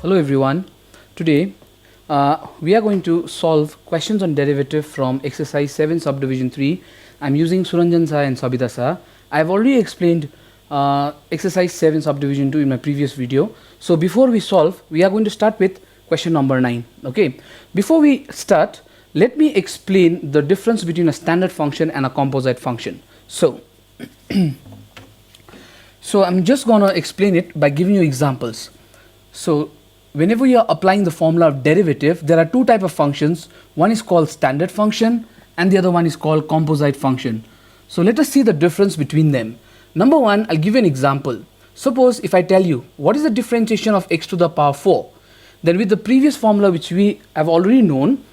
Hello everyone. Today we are going to solve questions on derivative from exercise 7 subdivision 3. I am using Suranjan Sa and Sabita Sa. I have already explained exercise 7 subdivision 2 in my previous video. So before we solve, we are going to start with question number 9. Okay. Before we start, let me explain the difference between a standard function and a composite function. So I'm just going to explain it by giving you examples. So whenever you are applying the formula of derivative, there are two types of functions. One is called standard function and the other one is called composite function. So let us see the difference between them. Number one, I'll give you an example. Suppose if I tell you what is the differentiation of x to the power 4, then with the previous formula which we have already known,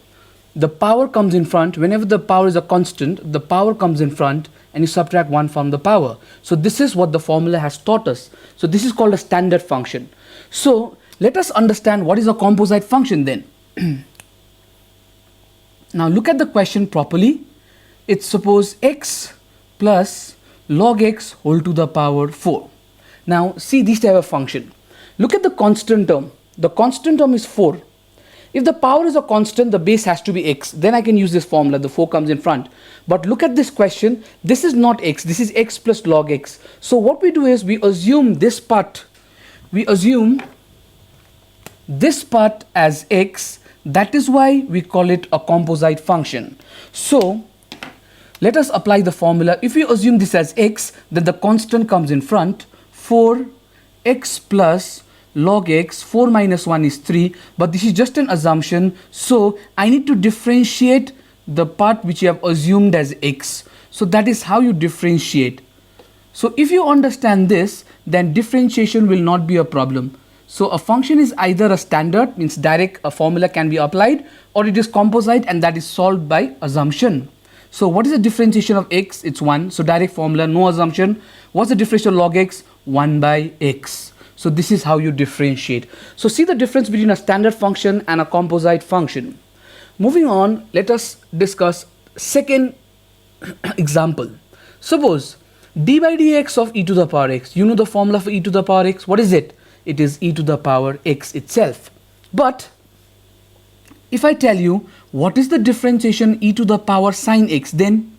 the power comes in front. Whenever the power is a constant, the power comes in front and you subtract 1 from the power. So this is what the formula has taught us. So this is called a standard function. So let us understand what is a composite function then. Now look at the question properly. It's suppose x plus log x whole to the power 4. Now see this type of function. Look at the constant term. The constant term is 4. If the power is a constant, the base has to be x. Then I can use this formula. The 4 comes in front. But look at this question. This is not x. This is x plus log x. So what we do is we assume this part. We assume this part as x. That is why we call it a composite function. So let us apply the formula. If we assume this as x, then the constant comes in front. 4x plus log x, 4 minus 1 is 3, but this is just an assumption. So I need to differentiate the part which you have assumed as x. So that is how you differentiate. So if you understand this, then differentiation will not be a problem. So a function is either a standard, means direct a formula can be applied, or it is composite and that is solved by assumption. So what is the differentiation of x? It's 1. So direct formula, no assumption. What's the differential of log x? 1 by x. So this is how you differentiate. So see the difference between a standard function and a composite function. Moving on, let us discuss second example. Suppose d by dx of e to the power x. You know the formula for e to the power x. What is it? It is e to the power x itself. But if I tell you what is the differentiation e to the power sine x, then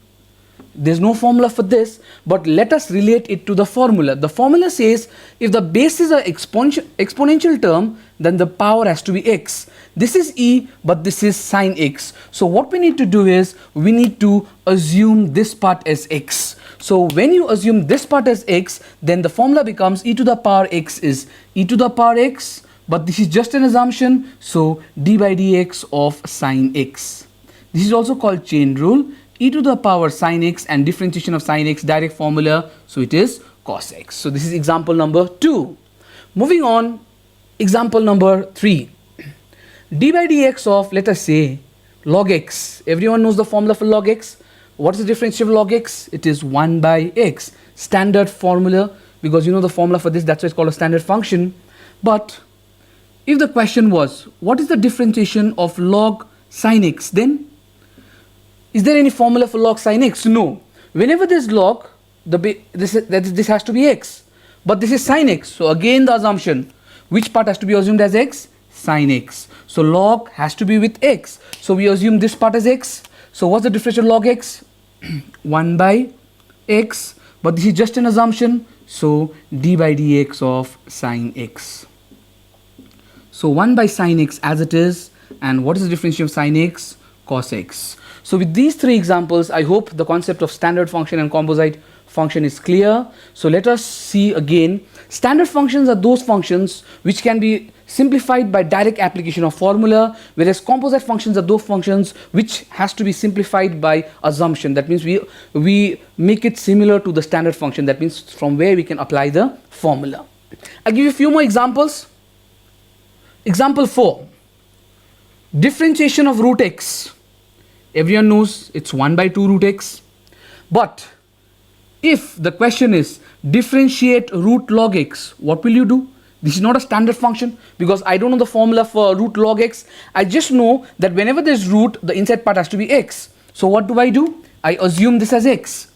there's no formula for this, but let us relate it to the formula. The formula says if the base is an exponential term, then the power has to be x. This is e, but this is sine x. So what we need to do is we need to assume this part as x. So when you assume this part as x, then the formula becomes e to the power x is e to the power x, but this is just an assumption. So d by dx of sine x. This is also called chain rule. E to the power sine x and differentiation of sine x, direct formula, so it is cos x. So this is example number 2. Moving on, example number 3. D by dx of, let us say, log x. Everyone knows the formula for log x. What is the differentiation of log x? It is 1 by x. Standard formula, because you know the formula for this, that's why it's called a standard function. But if the question was, what is the differentiation of log sine x, then is there any formula for log sine x? No. Whenever there's log, this has to be x. But this is sine x. So again the assumption. Which part has to be assumed as x? Sine x. So log has to be with x. So we assume this part as x. So what's the differential log x? 1 by x. But this is just an assumption. So d by dx of sine x. So 1 by sine x as it is. And what is the differentiation of sine x? Cos x. So with these three examples, I hope the concept of standard function and composite function is clear. So let us see again. Standard functions are those functions which can be simplified by direct application of formula, whereas composite functions are those functions which has to be simplified by assumption. That means we make it similar to the standard function. That means from where we can apply the formula. I'll give you a few more examples. Example 4. Differentiation of root x. Everyone knows it's 1 by 2 root x. But if the question is differentiate root log x, what will you do? This is not a standard function because I don't know the formula for root log x. I just know that whenever there's root, the inside part has to be x. So what do? I assume this as x.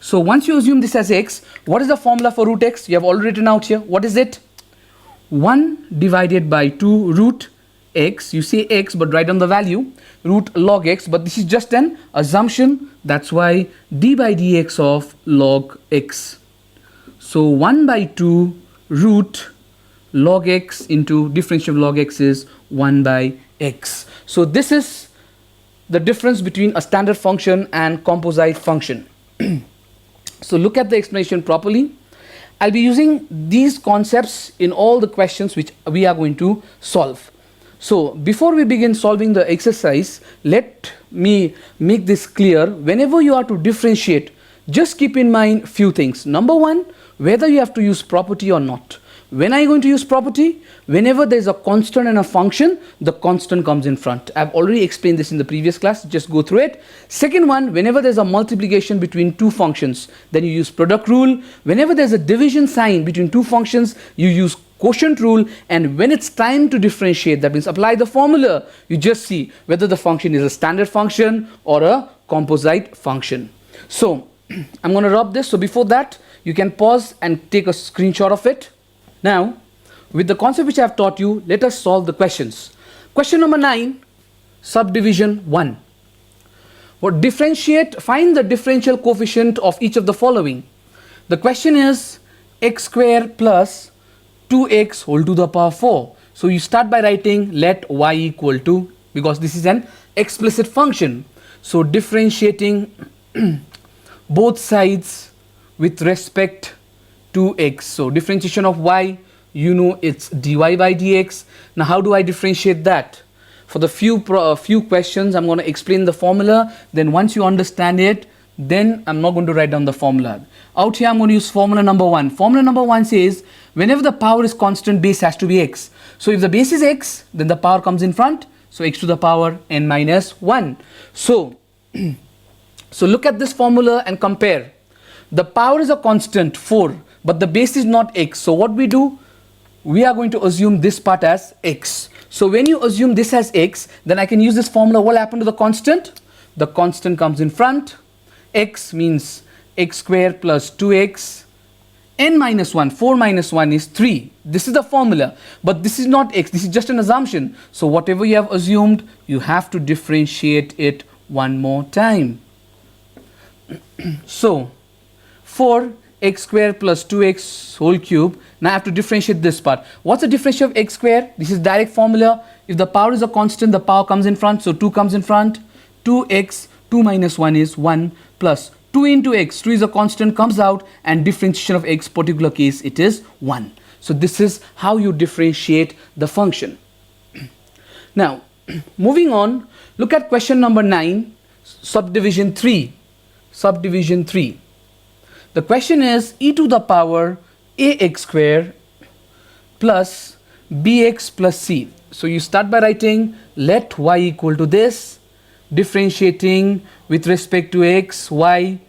So once you assume this as x, what is the formula for root x? You have already written out here. What is it? 1 divided by 2 root x, you say x but write down the value, root log x, but this is just an assumption, that's why d by dx of log x. So 1 by 2 root log x into differential of log x is 1 by x. So this is the difference between a standard function and composite function. So look at the explanation properly. I'll be using these concepts in all the questions which we are going to solve. So before we begin solving the exercise, let me make this clear. Whenever you are to differentiate, just keep in mind few things. Number one, whether you have to use property or not. When are you going to use property? Whenever there is a constant and a function, the constant comes in front. I've already explained this in the previous class, just go through it. Second one, whenever there's a multiplication between two functions, then you use product rule. Whenever there's a division sign between two functions, you use quotient rule. And when it's time to differentiate, that means apply the formula, you just see whether the function is a standard function or a composite function. So I'm going to rub this. So before that, you can pause and take a screenshot of it. Now, with the concept which I have taught you, let us solve the questions. Question number 9, subdivision 1. Find the differential coefficient of each of the following. The question is x square plus 2x whole to the power 4. So you start by writing let y equal to, because this is an explicit function. So differentiating both sides with respect to x. So differentiation of y, you know it's dy by dx. Now how do I differentiate that? For the few questions, I'm going to explain the formula. Then once you understand it, then I'm not going to write down the formula. Out here I'm going to use formula number 1. Formula number 1 says whenever the power is constant, base has to be x. So if the base is x, then the power comes in front. So x to the power n minus 1. So look at this formula and compare. The power is a constant 4, but the base is not x. So what we do? We are going to assume this part as x. So when you assume this as x, then I can use this formula. What will happen to the constant? The constant comes in front. X means x square plus 2x. N minus 1, 4 minus 1 is 3. This is the formula. But this is not x. This is just an assumption. So whatever you have assumed, you have to differentiate it one more time. So 4x square plus 2x whole cube. Now I have to differentiate this part. What's the differentiation of x square? This is direct formula. If the power is a constant, the power comes in front. So 2 comes in front. 2x, 2 minus 1 is 1 plus 2 into x. 2 is a constant, comes out, and differentiation of x, particular case, it is 1. So this is how you differentiate the function. Now, moving on, look at question number 9, subdivision 3. Subdivision 3. The question is e to the power ax square plus bx plus c. So you start by writing let y equal to this, differentiating with respect to x, y,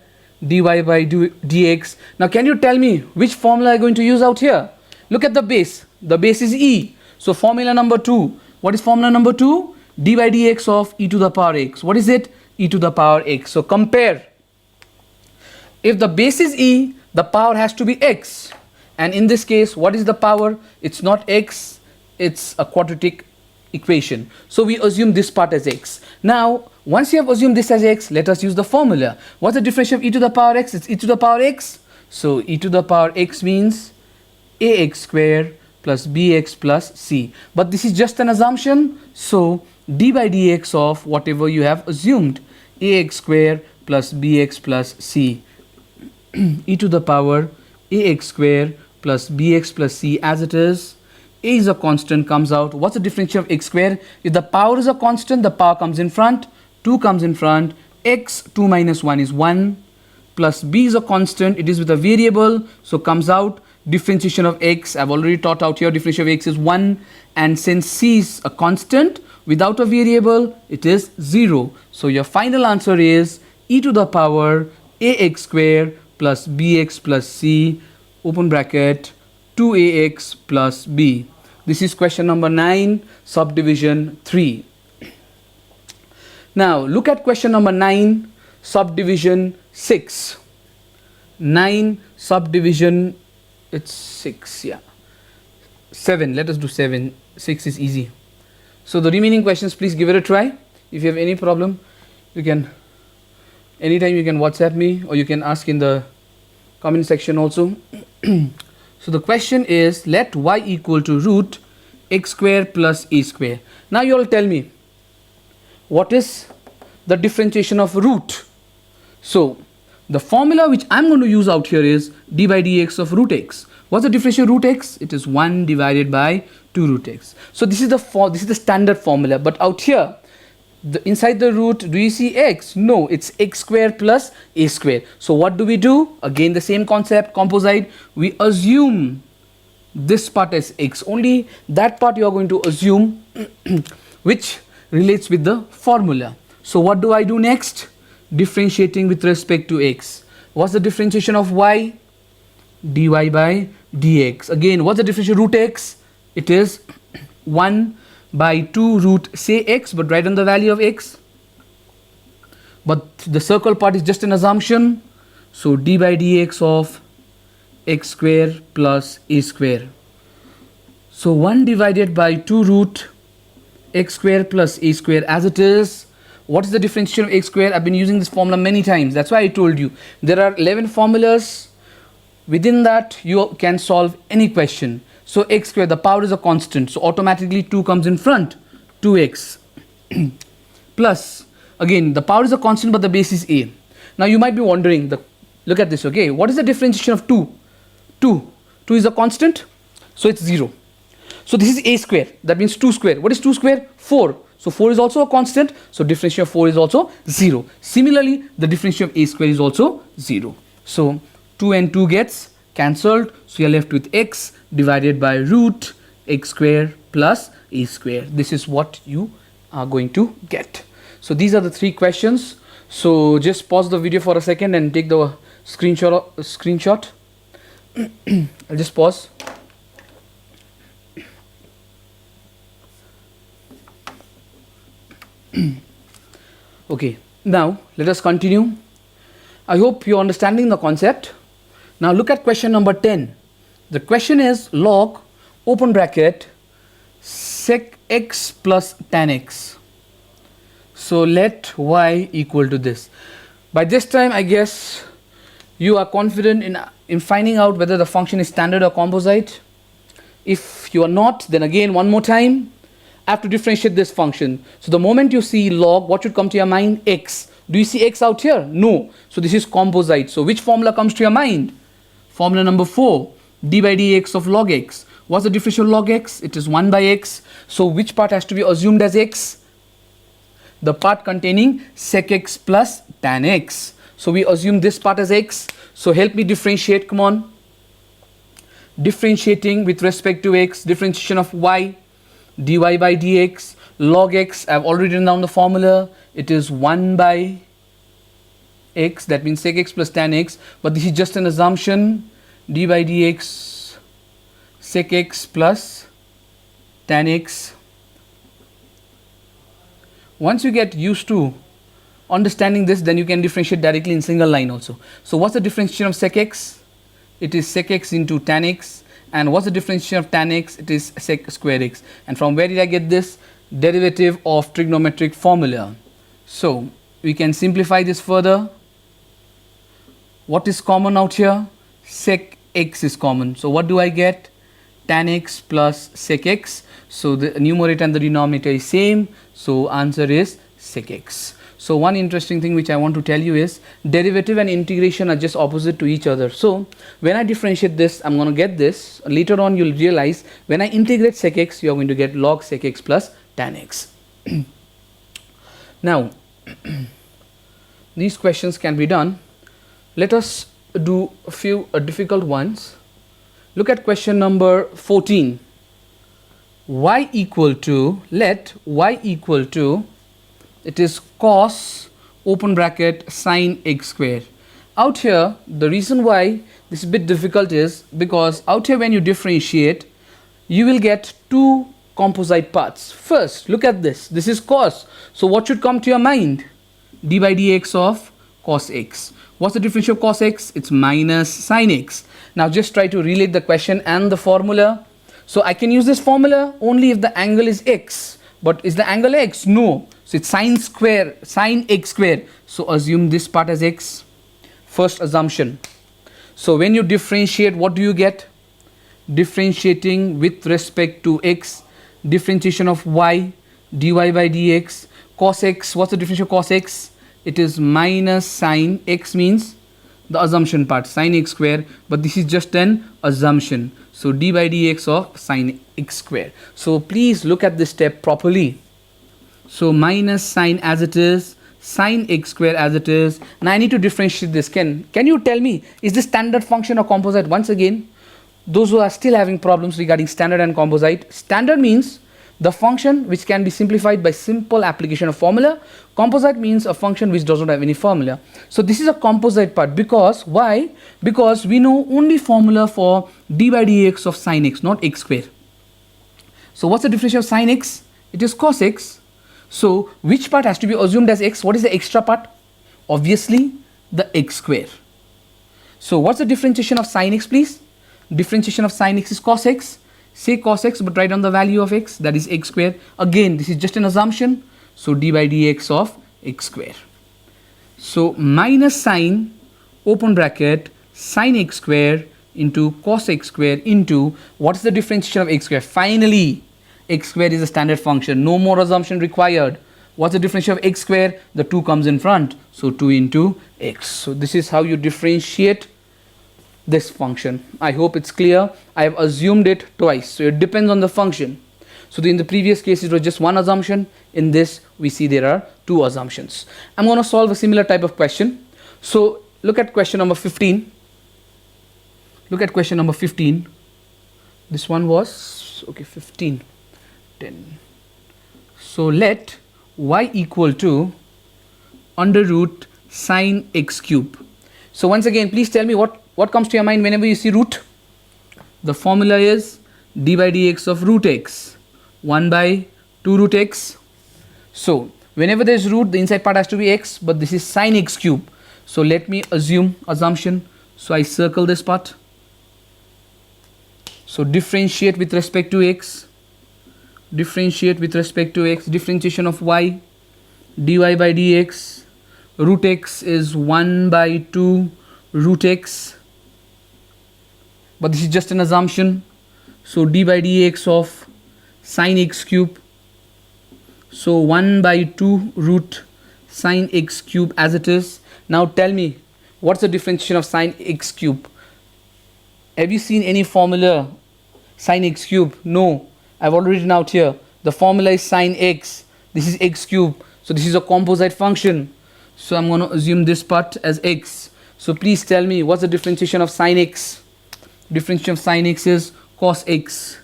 dy by dx. Now can you tell me which formula I'm going to use out here? Look at the base. The base is e. So formula number 2. What is formula number 2? d by dx of e to the power x. What is it? E to the power x. So compare. If the base is e, the power has to be x. And in this case, what is the power? It's not x, it's a quadratic equation. So we assume this part as x. Now, once you have assumed this as x, let us use the formula. What's the differential of e to the power x? It's e to the power x. So e to the power x means ax square plus bx plus c. But this is just an assumption. So d by dx of whatever you have assumed, ax square plus bx plus c. E to the power ax square plus bx plus c as it is. A is a constant, comes out. What's the differential of x square? If the power is a constant, the power comes in front. 2 comes in front. X, 2 minus 1 is 1. Plus b is a constant. It is with a variable. So comes out. Differentiation of x, I've already taught out here. Differentiation of x is 1. And since c is a constant without a variable, it is 0. So your final answer is e to the power ax square plus bx plus c, open bracket, 2ax plus b. This is question number 9, subdivision 3. Now look at question number 9, subdivision 6. 9 subdivision, it's 6, yeah. 7. Let us do 7. 6 is easy. So the remaining questions, please give it a try. If you have any problem, you can anytime you can WhatsApp me, or you can ask in the comment section also. So the question is, let y equal to root x square plus a square. Now you all tell me, what is the differentiation of root? So the formula which I'm going to use out here is d by dx of root x. What's the differentiation of root x? It is 1 divided by 2 root x. So this is the standard formula. But out here, inside the root, do you see x? No, it's x square plus a square. So what do we do? Again the same concept, composite. We assume this part as x. Only that part you are going to assume which relates with the formula. So what do I do next? Differentiating with respect to x. What's the differentiation of y? dy by dx. Again, what's the differentiation of root x? It is 1 by 2 root say x, but write down the value of x. But the circle part is just an assumption. So d by dx of x square plus a square. So 1 divided by 2 root x square plus a square as it is. What is the differentiation of x square? I've been using this formula many times. That's why I told you there are 11 formulas. Within that you can solve any question. So x square, the power is a constant, so automatically 2 comes in front, 2x plus, again the power is a constant but the base is a. Now you might be wondering, look at this, okay, what is the differentiation of 2? 2 is a constant, so it's 0. So this is a square, that means 2 square. What is 2 square? 4. So 4 is also a constant, so differentiation of 4 is also 0. Similarly, the differentiation of a square is also 0. So 2 and 2 gets cancelled, so you are left with x divided by root x square plus a square. This is what you are going to get. So these are the 3 questions. So just pause the video for a second and take the screenshot. I'll just pause. Okay, now let us continue. I hope you're understanding the concept. Now look at question number 10. The question is log open bracket sec x plus tan x. So let y equal to this. By this time I guess you are confident in finding out whether the function is standard or composite. If you are not, then again one more time I have to differentiate this function. So the moment you see log, what should come to your mind? X. Do you see x out here? No. So this is composite. So which formula comes to your mind? Formula number 4, d by dx of log x. What's the differential of log x? It is 1 by x. So which part has to be assumed as x? The part containing sec x plus tan x. So we assume this part as x. So help me differentiate, come on. Differentiating with respect to x, differentiation of y, dy by dx, log x, I've already written down the formula. It is 1 by x, that means sec x plus tan x, but this is just an assumption. D by dx sec x plus tan x. Once you get used to understanding this, then you can differentiate directly in single line also. So what's the differentiation of sec x? It is sec x into tan x. And what's the differentiation of tan x? It is sec square x. And from where did I get this? Derivative of trigonometric formula. So we can simplify this further. What is common out here? Sec x is common. So what do I get? Tan x plus sec x. So the numerator and the denominator is same. So answer is sec x. So one interesting thing which I want to tell you is derivative and integration are just opposite to each other. So when I differentiate this, I'm going to get this. Later on you'll realize when I integrate sec x, you are going to get log sec x plus tan x. Now these questions can be done. Let us do a few difficult ones. Look at question number 14. Y equal to, let y equal to, it is cos open bracket sine x square. Out here the reason why this is a bit difficult is because out here when you differentiate you will get 2 composite parts. First look at this, this is cos, so what should come to your mind? D by dx of cos x. What's the differential of cos x? It's minus sine x. Now just try to relate the question and the formula. So I can use this formula only if the angle is x. But is the angle x? No. So it's sine x square. So assume this part as x. First assumption. So when you differentiate, what do you get? Differentiating with respect to x, differentiation of y, dy by dx, cos x. What's the differentiation of cos x? It is minus sine x, means the assumption part, sine x square, but this is just an assumption. So d by dx of sine x square. So please look at this step properly. So minus sine as it is, sine x square as it is. Now I need to differentiate this. Can you tell me, is this standard function or composite? Once again, those who are still having problems regarding standard and composite, standard means the function which can be simplified by simple application of formula. Composite means a function which does not have any formula. So this is a composite part. Because why? Because we know only formula for d by dx of sine x, not x square. So what's the differentiation of sine x? It is cos x. So which part has to be assumed as x? What is the extra part? Obviously the x square. So what's the differentiation of sine x, please? Differentiation of sine x is cos x. Say cos x, but write down the value of x, that is x square. Again, this is just an assumption. So d by dx of x square. So minus sine, open bracket, sine x square into cos x square into, what's the differentiation of x square? Finally, x square is a standard function. No more assumption required. What's the differentiation of x square? The 2 comes in front. So 2 into x. So this is how you differentiate this function. I hope it's clear. I have assumed it twice. So it depends on the function. So in the previous case it was just one assumption. In this we see there are 2 assumptions. I'm going to solve a similar type of question. So look at question number 15. Look at question number 15. This one was, okay, 15. 10. So let y equal to under root sine x cube. So once again, please tell me what comes to your mind whenever you see root? The formula is d by dx of root x, 1 by 2 root x. So whenever there is root, the inside part has to be x, but this is sine x cube. So let me assumption. So I circle this part. So differentiate with respect to x. Differentiate with respect to x. Differentiation of y, dy by dx. Root x is 1 by 2 root x. But this is just an assumption. So d by dx of sine x cube. So 1 by 2 root sine x cube as it is. Now tell me, what's the differentiation of sine x cube? Have you seen any formula sine x cube? No. I've already written out here. The formula is sine x. This is x cube. So this is a composite function. So I'm going to assume this part as x. So please tell me, what's the differentiation of sine x? Differentiation of sine x is cos x.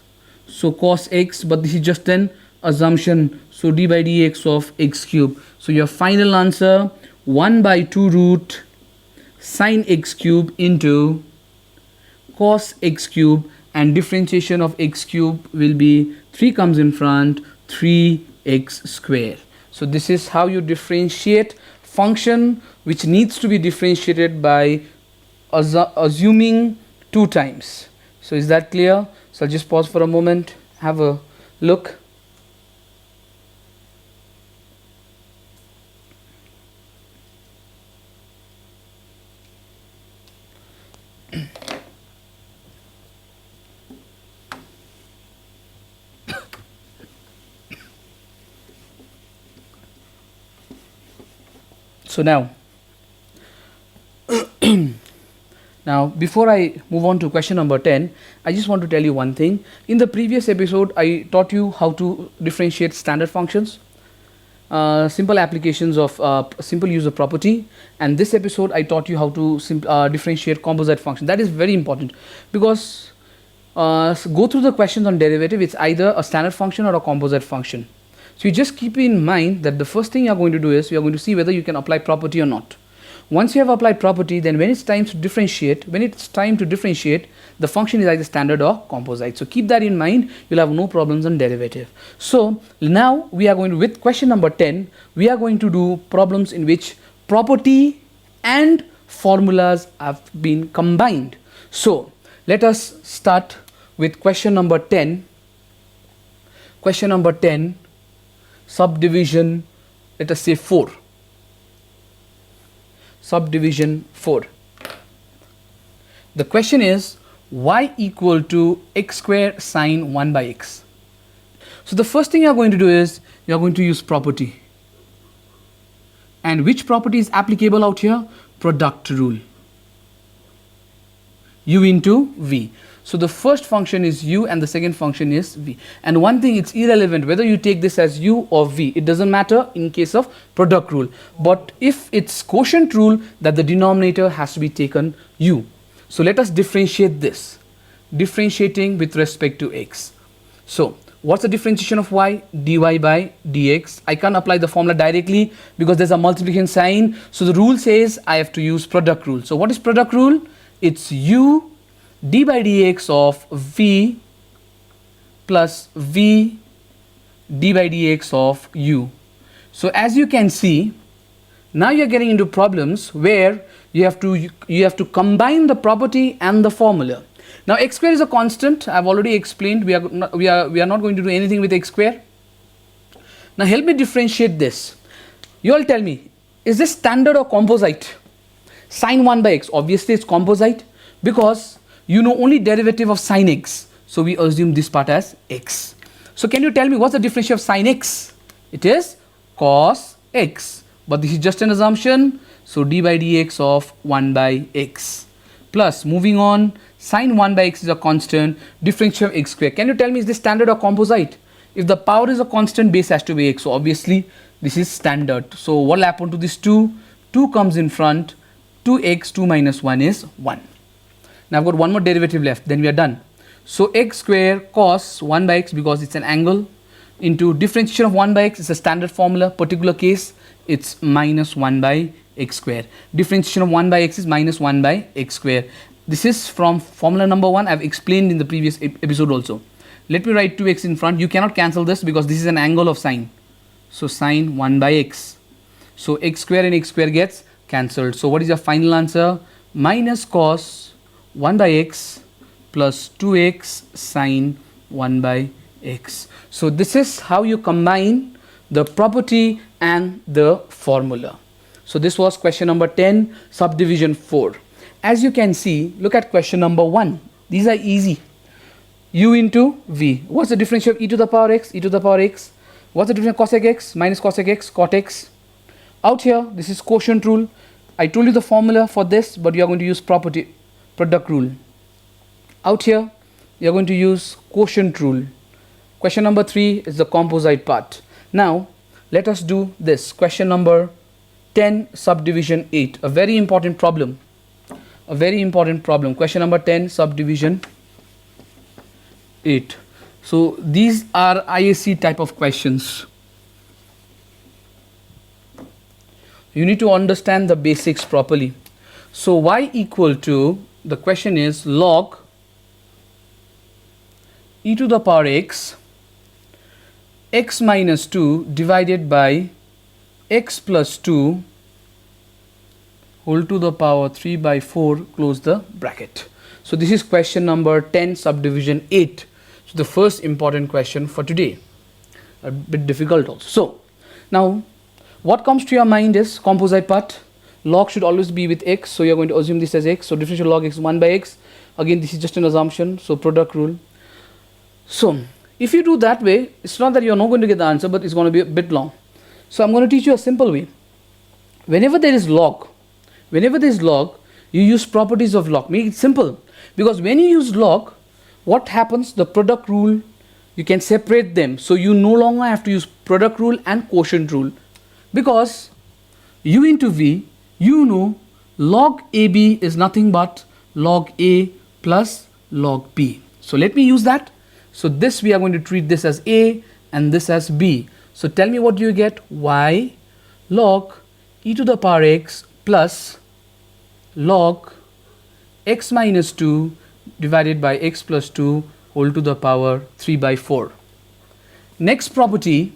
So cos x, but this is just an assumption. So d by dx of x cube. So your final answer, 1 by 2 root sine x cube into cos x cube, and differentiation of x cube will be 3 comes in front, 3x square. So this is how you differentiate function which needs to be differentiated by assuming 2 times. So is that clear? So I'll just pause for a moment, have a look. So now before I move on to question number 10, I just want to tell you one thing. In the previous episode, I taught you how to differentiate standard functions, simple applications of simple use of property, and this episode I taught you how to differentiate composite function. That is very important because go through the questions on derivative. It's either a standard function or a composite function. So you just keep in mind that the first thing you are going to do is we are going to see whether you can apply property or not. Once you have applied property, then when it's time to differentiate, the function is either standard or composite. So keep that in mind. You'll have no problems on derivative. So now we are going to, with question number 10, we are going to do problems in which property and formulas have been combined. So let us start with question number 10. Question number 10, subdivision, let us say 4. Subdivision 4. The question is y equal to x square sine 1 by x. So the first thing you are going to do is you are going to use property. And which property is applicable out here? Product rule. U into v. So the first function is u and the second function is v. And one thing, it's irrelevant whether you take this as u or v. It doesn't matter in case of product rule. But if it's quotient rule, that the denominator has to be taken u. So let us differentiate this. Differentiating with respect to x. So what's the differentiation of y? Dy by dx. I can't apply the formula directly because there's a multiplication sign. So the rule says I have to use product rule. So what is product rule? It's u d by dx of v plus v d by dx of u. So as you can see, now you're getting into problems where you have to combine the property and the formula. Now x square is a constant. I've already explained we are not going to do anything with x square. Now help me differentiate this. You all tell me, is this standard or composite? Sine 1 by x, obviously it's composite because you know only derivative of sine x. So we assume this part as x. So can you tell me what's the differentiation of sine x? It is cos x. But this is just an assumption. So d by dx of 1 by x. Plus moving on, sine 1 by x is a constant. Differentiation of x square. Can you tell me is this standard or composite? If the power is a constant, base has to be x. So obviously this is standard. So what will happen to this 2? 2 comes in front. 2x, 2 minus 1 is 1. Now I've got one more derivative left, then we are done. So x square cos 1 by x, because it's an angle, into differentiation of 1 by x, it's a standard formula. Particular case, it's minus 1 by x square. Differentiation of 1 by x is minus 1 by x square. This is from formula number 1. I've explained in the previous episode also. Let me write 2x in front. You cannot cancel this because this is an angle of sine. So sine 1 by x. So x square and x square gets cancelled. So what is your final answer? Minus cos 1 by x plus 2x sine 1 by x. So this is how you combine the property and the formula. So this was question number 10, subdivision 4. As you can see, look at question number 1. These are easy. U into v. What's the differential of e to the power x? E to the power x. What's the difference of cosec x? Minus cosec x, cot x. Out here, this is quotient rule. I told you the formula for this, but you are going to use product rule. Out here, you are going to use quotient rule. Question number 3 is the composite part. Now, let us do this. Question number 10, subdivision 8. A very important problem. A very important problem. Question number 10, subdivision 8. So, these are ISC type of questions. You need to understand the basics properly. So y equal to, the question is log e to the power x, x minus 2 divided by x plus 2 whole to the power 3 by 4, close the bracket. So this is question number 10, subdivision 8. So the first important question for today. A bit difficult also. So now what comes to your mind is composite part. Log should always be with x, so you are going to assume this as x. So differential log x 1 by x. Again, this is just an assumption, so product rule. So if you do that way, it's not that you are not going to get the answer, but it's going to be a bit long. So I'm going to teach you a simple way. Whenever there is log, you use properties of log. Make it simple, because when you use log, what happens? The product rule, you can separate them. So you no longer have to use product rule and quotient rule, because u into v, you know log AB is nothing but log A plus log B. So let me use that. So this, we are going to treat this as A and this as B. So tell me what do you get? Y log e to the power x plus log x minus 2 divided by x plus 2 whole to the power 3 by 4. Next property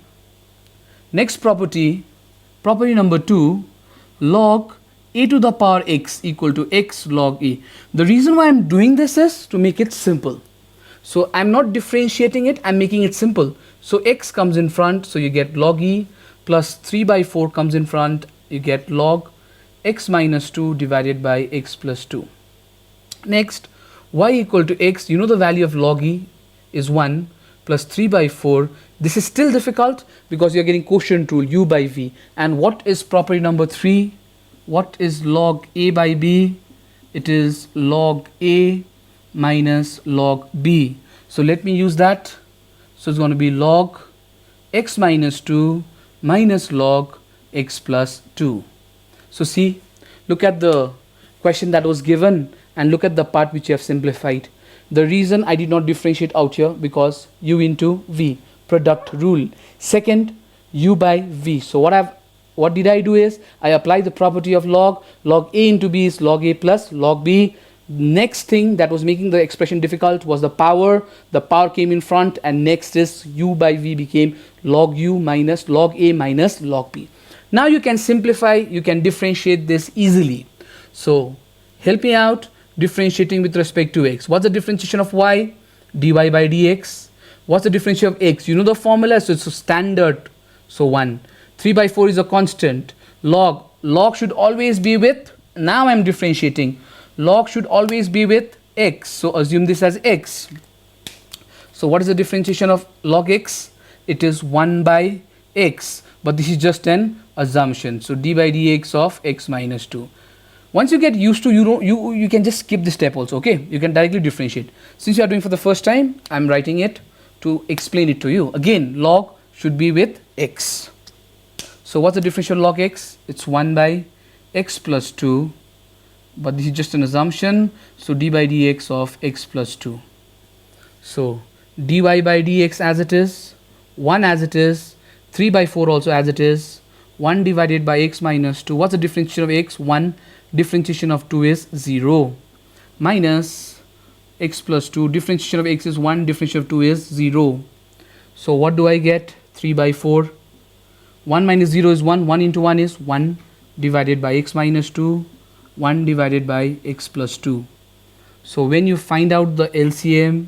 number 2, log a to the power x equal to x log a. The reason why I am doing this is to make it simple. So I'm not differentiating it, I'm making it simple. So x comes in front, so you get log e, plus 3 by 4 comes in front, you get log x minus 2 divided by x plus 2. Next, y equal to x, you know the value of log e is 1 plus 3 by 4. This is still difficult because you are getting quotient rule u by v. And what is property number 3? What is log a by b? It is log a minus log b. So let me use that. So it's going to be log x minus 2 minus log x plus 2. So see, look at the question that was given and look at the part which you have simplified. The reason I did not differentiate out here because u into v, product rule. Second, u by v. So what did I do is I apply the property of log a into b is log a plus log b. Next thing that was making the expression difficult was the power. The power came in front, and next is u by v became log u minus log a minus log b. Now you can simplify, you can differentiate this easily. So help me out differentiating with respect to x. What's the differentiation of y? dy by dx. What's the differentiation of x? You know the formula, so it's a standard. So 1. 3 by 4 is a constant. Log should always be with, now I'm differentiating. Log should always be with x. So assume this as x. So what is the differentiation of log x? It is 1 by x. But this is just an assumption. So d by dx of x minus 2. Once you get used to, you can just skip this step also, okay? You can directly differentiate. Since you are doing for the first time, I'm writing it to explain it to you. Again, log should be with x. So what's the differential log x? It's 1 by x plus 2. But this is just an assumption. So d by dx of x plus 2. So dy by dx as it is, 1 as it is, 3 by 4 also as it is, 1 divided by x minus 2. What's the differentiation of x? 1. Differentiation of 2 is 0. Minus x plus 2. Differentiation of x is 1. Differentiation of 2 is 0. So what do I get? 3 by 4. 1 minus 0 is 1. 1 into 1 is 1 divided by x minus 2. 1 divided by x plus 2. So when you find out the LCM,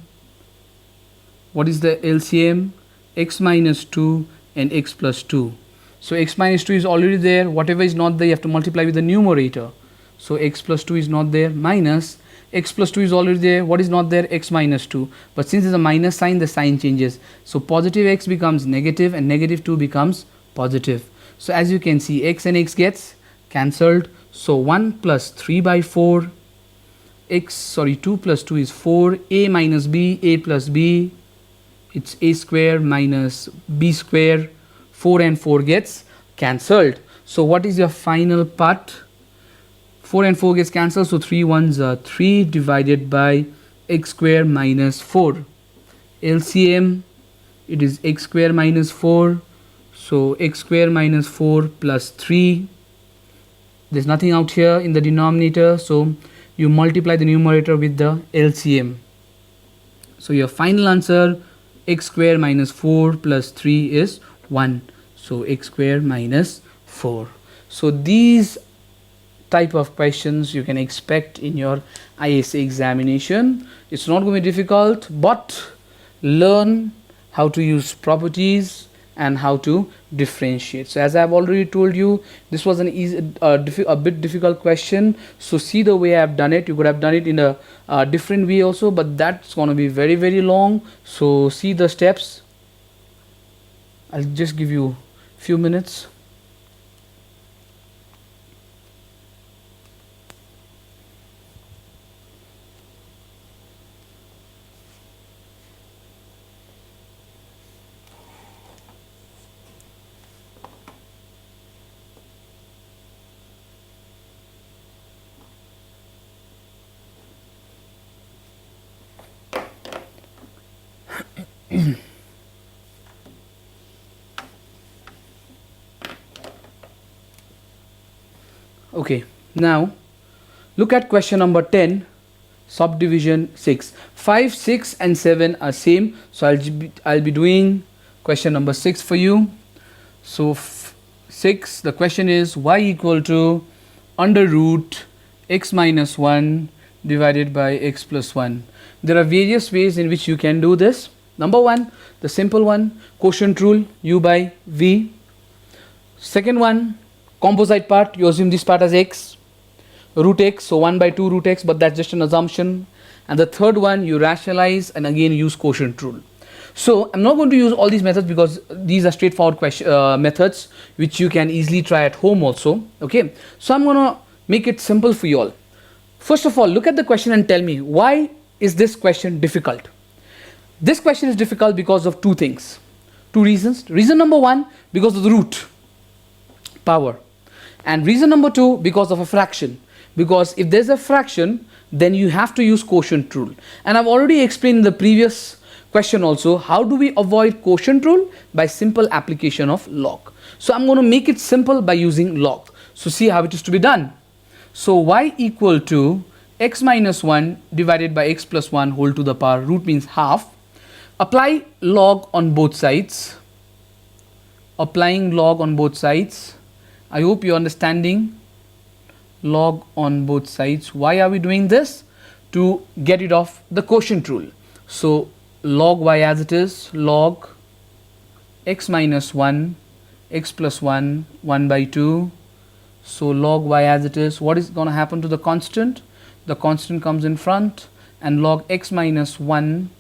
what is the LCM? X minus 2 and x plus 2. So x minus 2 is already there. Whatever is not there, you have to multiply with the numerator. So x plus 2 is not there, minus x plus 2 is already there. What is not there? X minus 2. But since there's a minus sign, the sign changes. So positive x becomes negative and negative 2 becomes positive. So as you can see, x and x gets cancelled. So 1 plus 3 by 4, 2 plus 2 is 4, a minus b, a plus b, it's a square minus b square, 4 and 4 gets cancelled. So what is your final part? 4 and 4 gets cancelled, so 3 ones are 3 divided by x square minus 4. LCM, it is x square minus 4, so x square minus 4 plus 3. There's nothing out here in the denominator, so you multiply the numerator with the LCM. So your final answer, x square minus 4 plus 3 is 1. So x square minus 4. So these type of questions you can expect in your ISC examination. It's not going to be difficult, but learn how to use properties and how to differentiate. So as I've already told you, this was an easy, a bit difficult question. So see the way I've done it. You could have done it in a different way also, but that's going to be very, very long. So see the steps. I'll just give you a few minutes. Okay, now look at question number 10, subdivision 6. 5, 6 and 7 are same, so I'll be doing question number 6 for you. So 6, the question is y equal to under root x minus 1 divided by x plus 1. There are various ways in which you can do this. Number one, the simple one, quotient rule, u by v. Second one, composite part, you assume this part as x, root x, so 1 by 2 root x, but that's just an assumption. And the third one, you rationalize and again use quotient rule. So I'm not going to use all these methods because these are straightforward methods which you can easily try at home also. Okay, so I'm going to make it simple for you all. First of all, look at the question and tell me, why is this question difficult? This question is difficult because of two things, two reasons. Reason number one, because of the root power, and reason number two, because of a fraction. Because if there's a fraction, then you have to use quotient rule. And I've already explained in the previous question also, how do we avoid quotient rule? By simple application of log. So I'm going to make it simple by using log. So see how it is to be done. So y equal to x minus 1 divided by x plus 1 whole to the power, root means half. Apply log on both sides. Applying log on both sides. I hope you're understanding. Log on both sides. Why are we doing this? To get rid of the quotient rule. So log y as it is, log x minus 1, x plus 1, 1 by 2. So log y as it is. What is going to happen to the constant? The constant comes in front, and log x minus 1,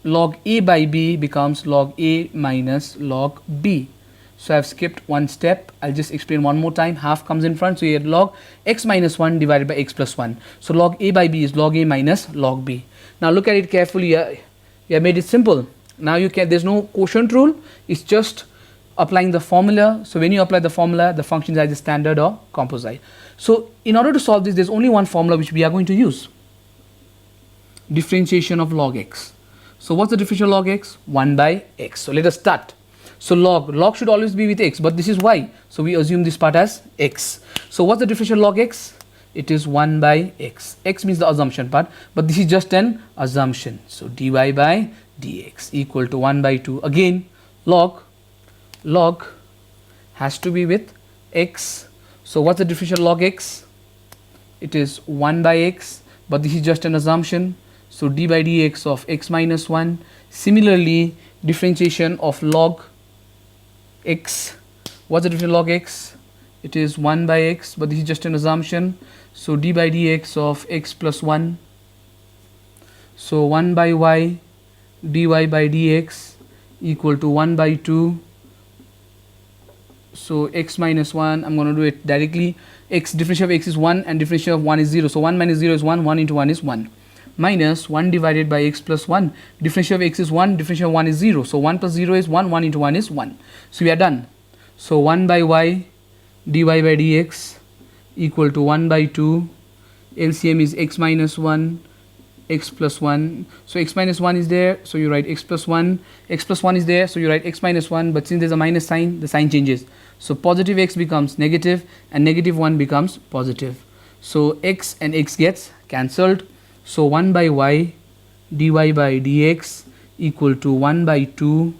log a by b becomes log a minus log b. So I've skipped one step. I'll just explain one more time. Half comes in front, so you get log x minus 1 divided by x plus 1. So log a by b is log a minus log b. Now look at it carefully. I made it simple. Now you can, there's no quotient rule. It's just applying the formula. So when you apply the formula, the function is either standard or composite. So in order to solve this, there's only one formula which we are going to use. Differentiation of log x. So what's the differential log x? 1 by x. So let us start. So log should always be with x, but this is y. So we assume this part as x. So what's the differential log x? It is 1 by x. X means the assumption part, but this is just an assumption. So dy by dx equal to 1 by 2. Again, log has to be with x. So what's the differential log x? It is 1 by x, but this is just an assumption. So d by dx of x minus 1. Similarly, differentiation of log x. What's the differential log x? It is 1 by x, but this is just an assumption. So d by dx of x plus 1. So 1 by y dy by dx equal to 1 by 2. So x minus 1, I'm going to do it directly. X, differential of x is 1 and differential of 1 is 0. So 1 minus 0 is 1, 1 into 1 is 1. Minus 1 divided by x plus 1. Differential of x is 1, differential of 1 is 0. So 1 plus 0 is 1, 1 into 1 is 1. So we are done. So 1 by y dy by dx equal to 1 by 2. LCM is x minus 1, x plus 1. So x minus 1 is there, so you write x plus 1. X plus 1 is there, so you write x minus 1. But since there's a minus sign, the sign changes. So positive x becomes negative and negative 1 becomes positive. So x and x gets cancelled. So 1 by y dy by dx equal to 1 by 2.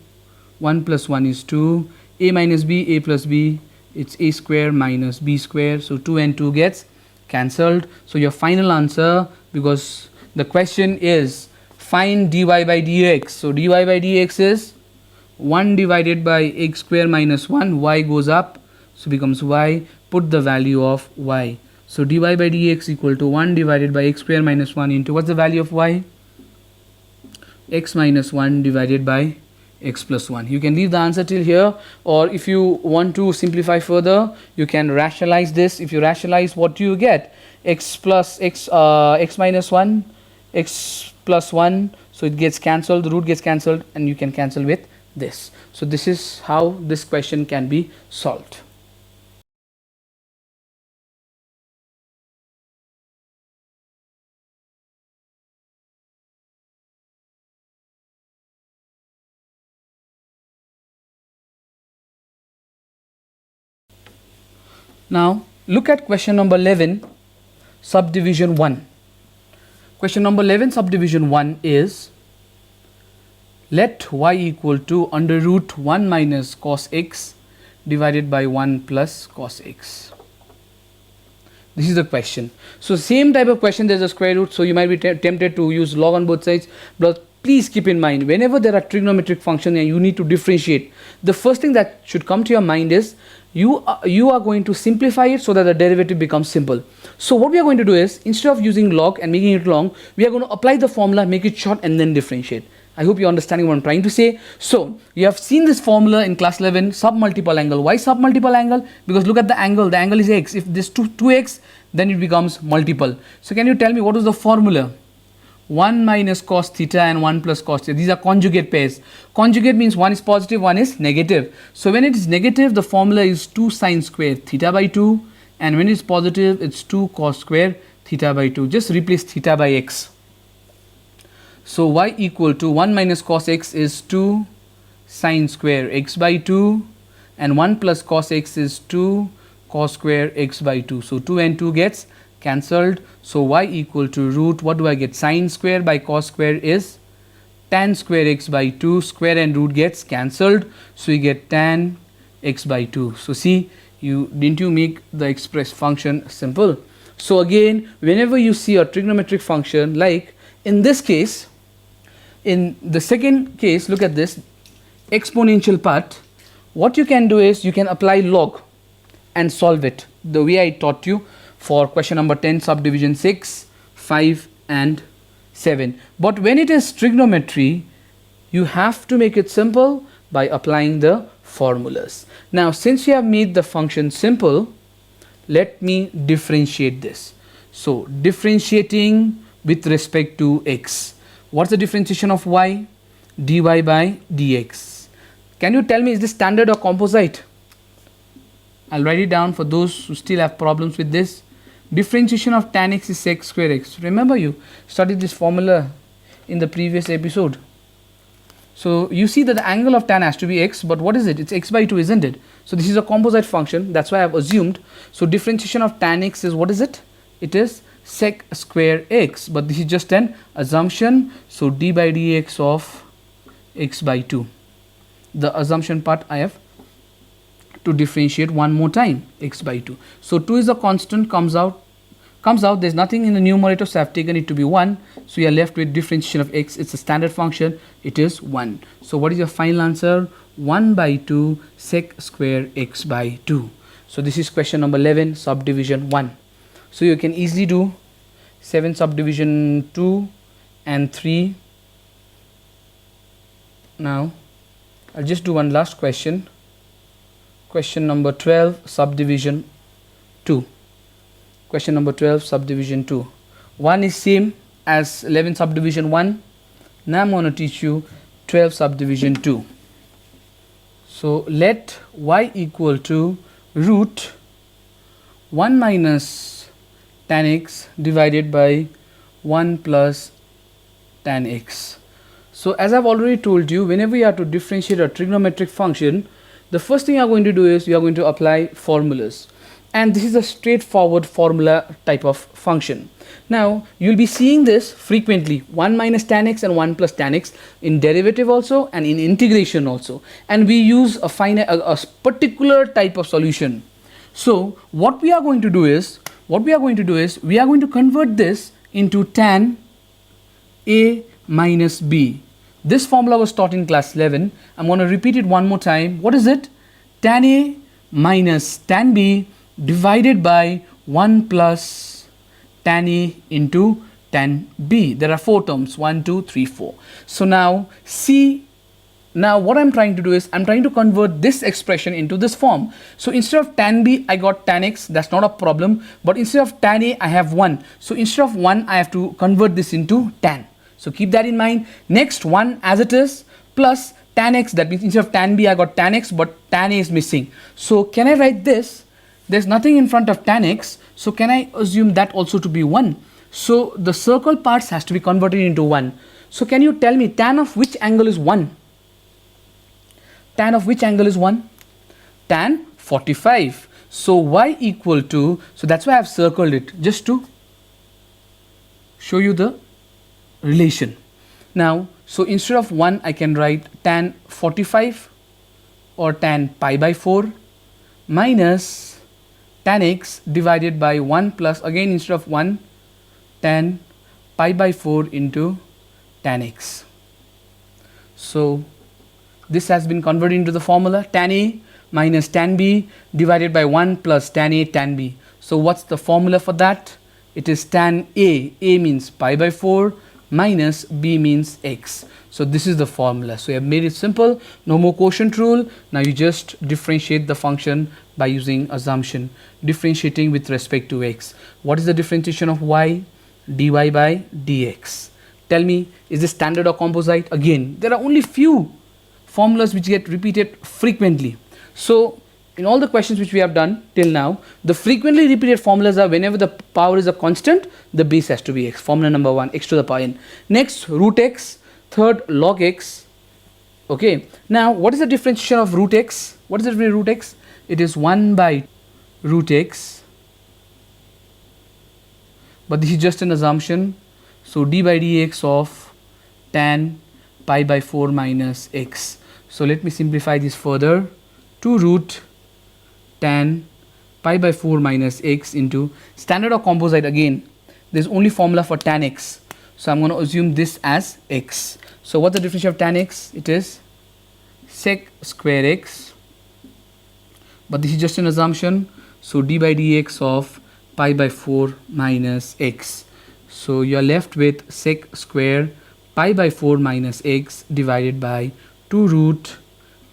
1 plus 1 is 2. A minus b, a plus b, it's a square minus b square. So 2 and 2 gets cancelled. So your final answer, because the question is find dy by dx. So dy by dx is 1 divided by x square minus 1. Y goes up, so becomes y. Put the value of y. So dy by dx equal to 1 divided by x square minus 1 into, what's the value of y? X minus 1 divided by x plus 1. You can leave the answer till here, or if you want to simplify further, you can rationalize this. If you rationalize, what do you get? X plus x, x minus 1, x plus 1. So it gets cancelled, the root gets cancelled, and you can cancel with this. So this is how this question can be solved. Now look at question number 11, subdivision 1. Question number 11, subdivision 1 is, let y equal to under root 1 minus cos x divided by 1 plus cos x. This is the question. So same type of question, there's a square root, so you might be tempted to use log on both sides, but please keep in mind, whenever there are trigonometric functions and you need to differentiate, the first thing that should come to your mind is you are going to simplify it so that the derivative becomes simple. So what we are going to do is, instead of using log and making it long, we are going to apply the formula, make it short, and then differentiate. I hope you're understanding what I'm trying to say. So you have seen this formula in class 11, submultiple angle. Why submultiple angle? Because look at the angle is x. If this 2x, then it becomes multiple. So can you tell me what is the formula? 1 minus cos theta and 1 plus cos theta. These are conjugate pairs. Conjugate means one is positive, one is negative. So when it is negative, the formula is 2 sine square theta by 2, and when it's positive, it's 2 cos square theta by 2. Just replace theta by x. So y equal to 1 minus cos x is 2 sine square x by 2, and 1 plus cos x is 2 cos square x by 2. So 2 and 2 gets cancelled. So y equal to root, what do I get? Sine square by cos square is tan square x by 2. Square and root gets cancelled. So you get tan x by 2. So see, didn't you make the express function simple? So again, whenever you see a trigonometric function, like in this case, in the second case, look at this exponential part, what you can do is you can apply log and solve it the way I taught you for question number 10, subdivision 6, 5 and 7. But when it is trigonometry, you have to make it simple by applying the formulas. Now since you have made the function simple, let me differentiate this. So differentiating with respect to x. What's the differentiation of y? dy by dx. Can you tell me, is this standard or composite? I'll write it down for those who still have problems with this. Differentiation of tan x is sec square x. Remember, you studied this formula in the previous episode. So you see that the angle of tan has to be x, but what is it? It's x by 2, isn't it? So this is a composite function, that's why I've assumed. So differentiation of tan x is, what is it? It is sec square x, but this is just an assumption. So d by dx of x by 2. The assumption part I have to differentiate one more time, x by 2. So 2 is a constant, comes out, there's nothing in the numerator, so I have taken it to be 1. So you are left with differentiation of x, it's a standard function, it is 1. So what is your final answer? 1 by 2 sec square x by 2. So this is question number 11, subdivision 1. So you can easily do 7 subdivision 2 and 3. Now I'll just do one last question. Question number 12, subdivision 2. Question number 12, subdivision 2. 1 is same as 11 subdivision 1. Now I'm going to teach you 12 subdivision 2. So let y equal to root 1 minus tan x divided by 1 plus tan x. So as I've already told you, whenever you have to differentiate a trigonometric function, the first thing you are going to do is you are going to apply formulas, and this is a straightforward formula type of function. Now you will be seeing this frequently, 1 minus tan x and 1 plus tan x in derivative also and in integration also, and we use a particular type of solution. So what we are going to do is we are going to convert this into tan a minus b. This formula was taught in class 11. I'm going to repeat it one more time. What is it? Tan a minus tan b divided by 1 plus tan a into tan b. There are 4 terms, 1, 2, 3, 4. So now see, now what I'm trying to do is I'm trying to convert this expression into this form. So instead of tan b, I got tan x. That's not a problem. But instead of tan a, I have 1. So instead of 1, I have to convert this into tan. So keep that in mind. Next, 1 as it is plus tan x. That means instead of tan b, I got tan x, but tan a is missing. So can I write this? There's nothing in front of tan x. So can I assume that also to be 1? So the circle parts has to be converted into 1. So can you tell me tan of which angle is 1? Tan of which angle is 1? Tan 45. So y equal to, so that's why I have circled it, just to show you the relation. Now, so instead of 1, I can write tan 45 or tan pi by 4 minus tan x divided by 1 plus, again instead of 1, tan pi by 4 into tan x. So this has been converted into the formula tan A minus tan B divided by 1 plus tan A tan B. So what's the formula for that? It is tan A means pi by 4 minus B means x. So this is the formula. So you have made it simple, no more quotient rule. Now you just differentiate the function by using assumption, differentiating with respect to x. What is the differentiation of y? dy by dx. Tell me, is this standard or composite? Again, there are only few formulas which get repeated frequently. So in all the questions which we have done till now, the frequently repeated formulas are whenever the power is a constant, the base has to be x. Formula number 1, x to the power n. Next, root x. Third, log x. Okay. Now, what is the differentiation of root x? What is the difference of root x? It is 1 by root x. But this is just an assumption. So d by dx of tan pi by 4 minus x. So let me simplify this further. 2 root tan pi by 4 minus x into standard or composite. Again, there is only formula for tan x. So I'm going to assume this as x. So what's the differentiation of tan x? It is sec square x. But this is just an assumption. So d by dx of pi by 4 minus x. So you are left with sec square pi by 4 minus x divided by 2 root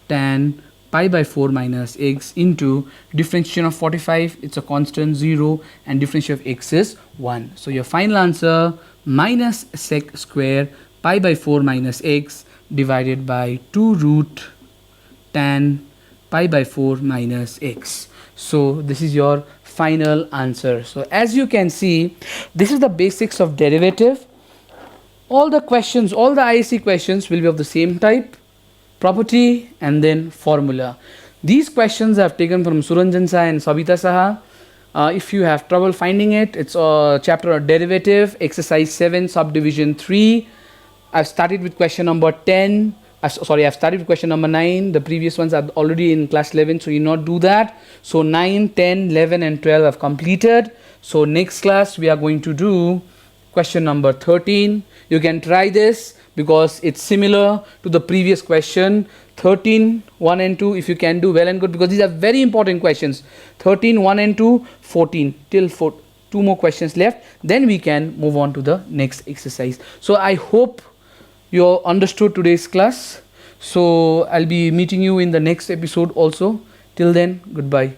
tan pi by 4 minus x into differentiation of 45, it's a constant 0, and differentiation of x is 1. So your final answer minus sec square pi by 4 minus x divided by 2 root tan pi by 4 minus x. So this is your final answer. So as you can see, this is the basics of derivative. All the questions, all the ISC questions will be of the same type, property and then formula. These questions I have taken from Suranjan Saha and Sabita Saha. If you have trouble finding it, it's a chapter on derivative, exercise 7, subdivision 3. I've started with question number 10. I've started with question number 9. The previous ones are already in class 11, so you not do that. So 9, 10, 11 and 12 I've completed. So next class we are going to do question number 13. You can try this because it's similar to the previous question. 13, 1 and 2, if you can do, well and good, because these are very important questions. 13, 1 and 2, 14, till 4, 2 more questions left. Then we can move on to the next exercise. So I hope you understood today's class. So I'll be meeting you in the next episode also. Till then, goodbye.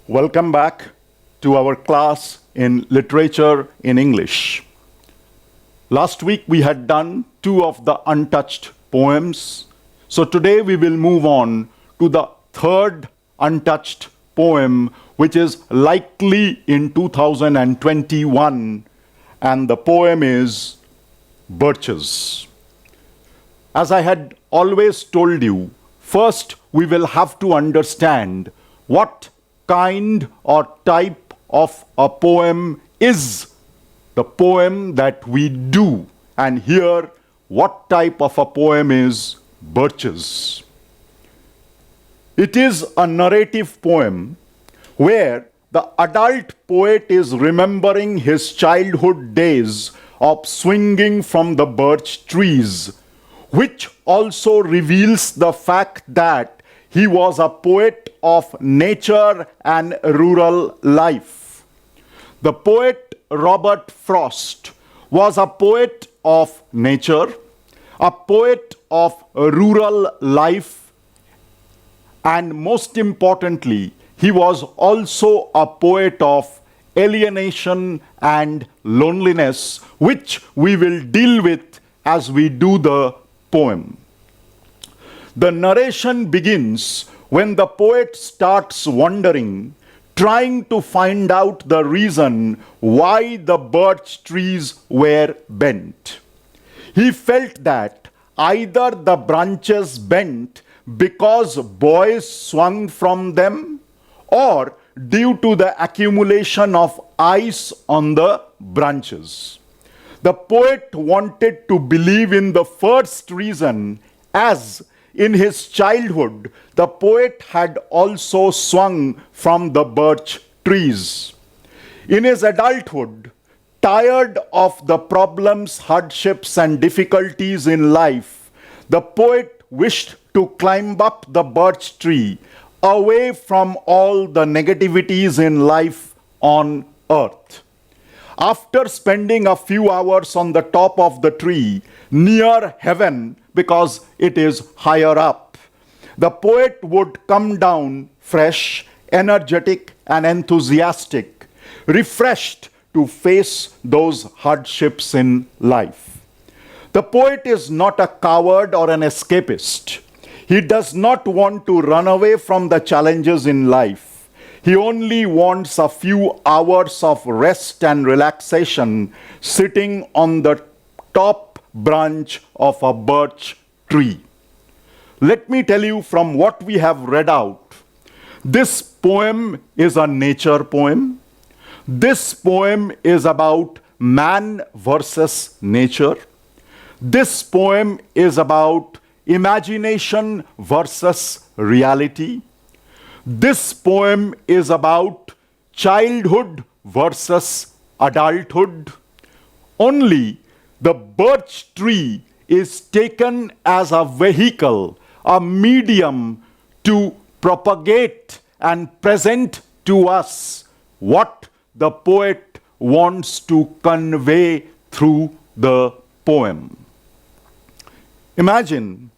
Welcome back to our class in literature in English. Last week we had done 2 of the untouched poems. So today we will move on to the third untouched poem, which is likely in 2021, and the poem is Birches. As I had always told you, first we will have to understand what kind or type of a poem is the poem that we do, and here what type of a poem is Birches. It is a narrative poem where the adult poet is remembering his childhood days of swinging from the birch trees, which also reveals the fact that he was a poet of nature and rural life. The poet Robert Frost was a poet of nature, a poet of rural life, and most importantly, he was also a poet of alienation and loneliness, which we will deal with as we do the poem. The narration begins when the poet starts wondering, trying to find out the reason why the birch trees were bent. He felt that either the branches bent because boys swung from them, or due to the accumulation of ice on the branches. The poet wanted to believe in the first reason, as in his childhood the poet had also swung from the birch trees. In his adulthood, tired of the problems, hardships, and difficulties in life, the poet wished to climb up the birch tree, away from all the negativities in life on earth. After spending a few hours on the top of the tree, near heaven, because it is higher up, the poet would come down fresh, energetic, and enthusiastic, refreshed to face those hardships in life. The poet is not a coward or an escapist. He does not want to run away from the challenges in life. He only wants a few hours of rest and relaxation sitting on the top branch of a birch tree. Let me tell you from what we have read out, this poem is a nature poem. This poem is about man versus nature. This poem is about imagination versus reality. This poem is about childhood versus adulthood. Only the birch tree is taken as a vehicle, a medium to propagate and present to us what the poet wants to convey through the poem. Imagine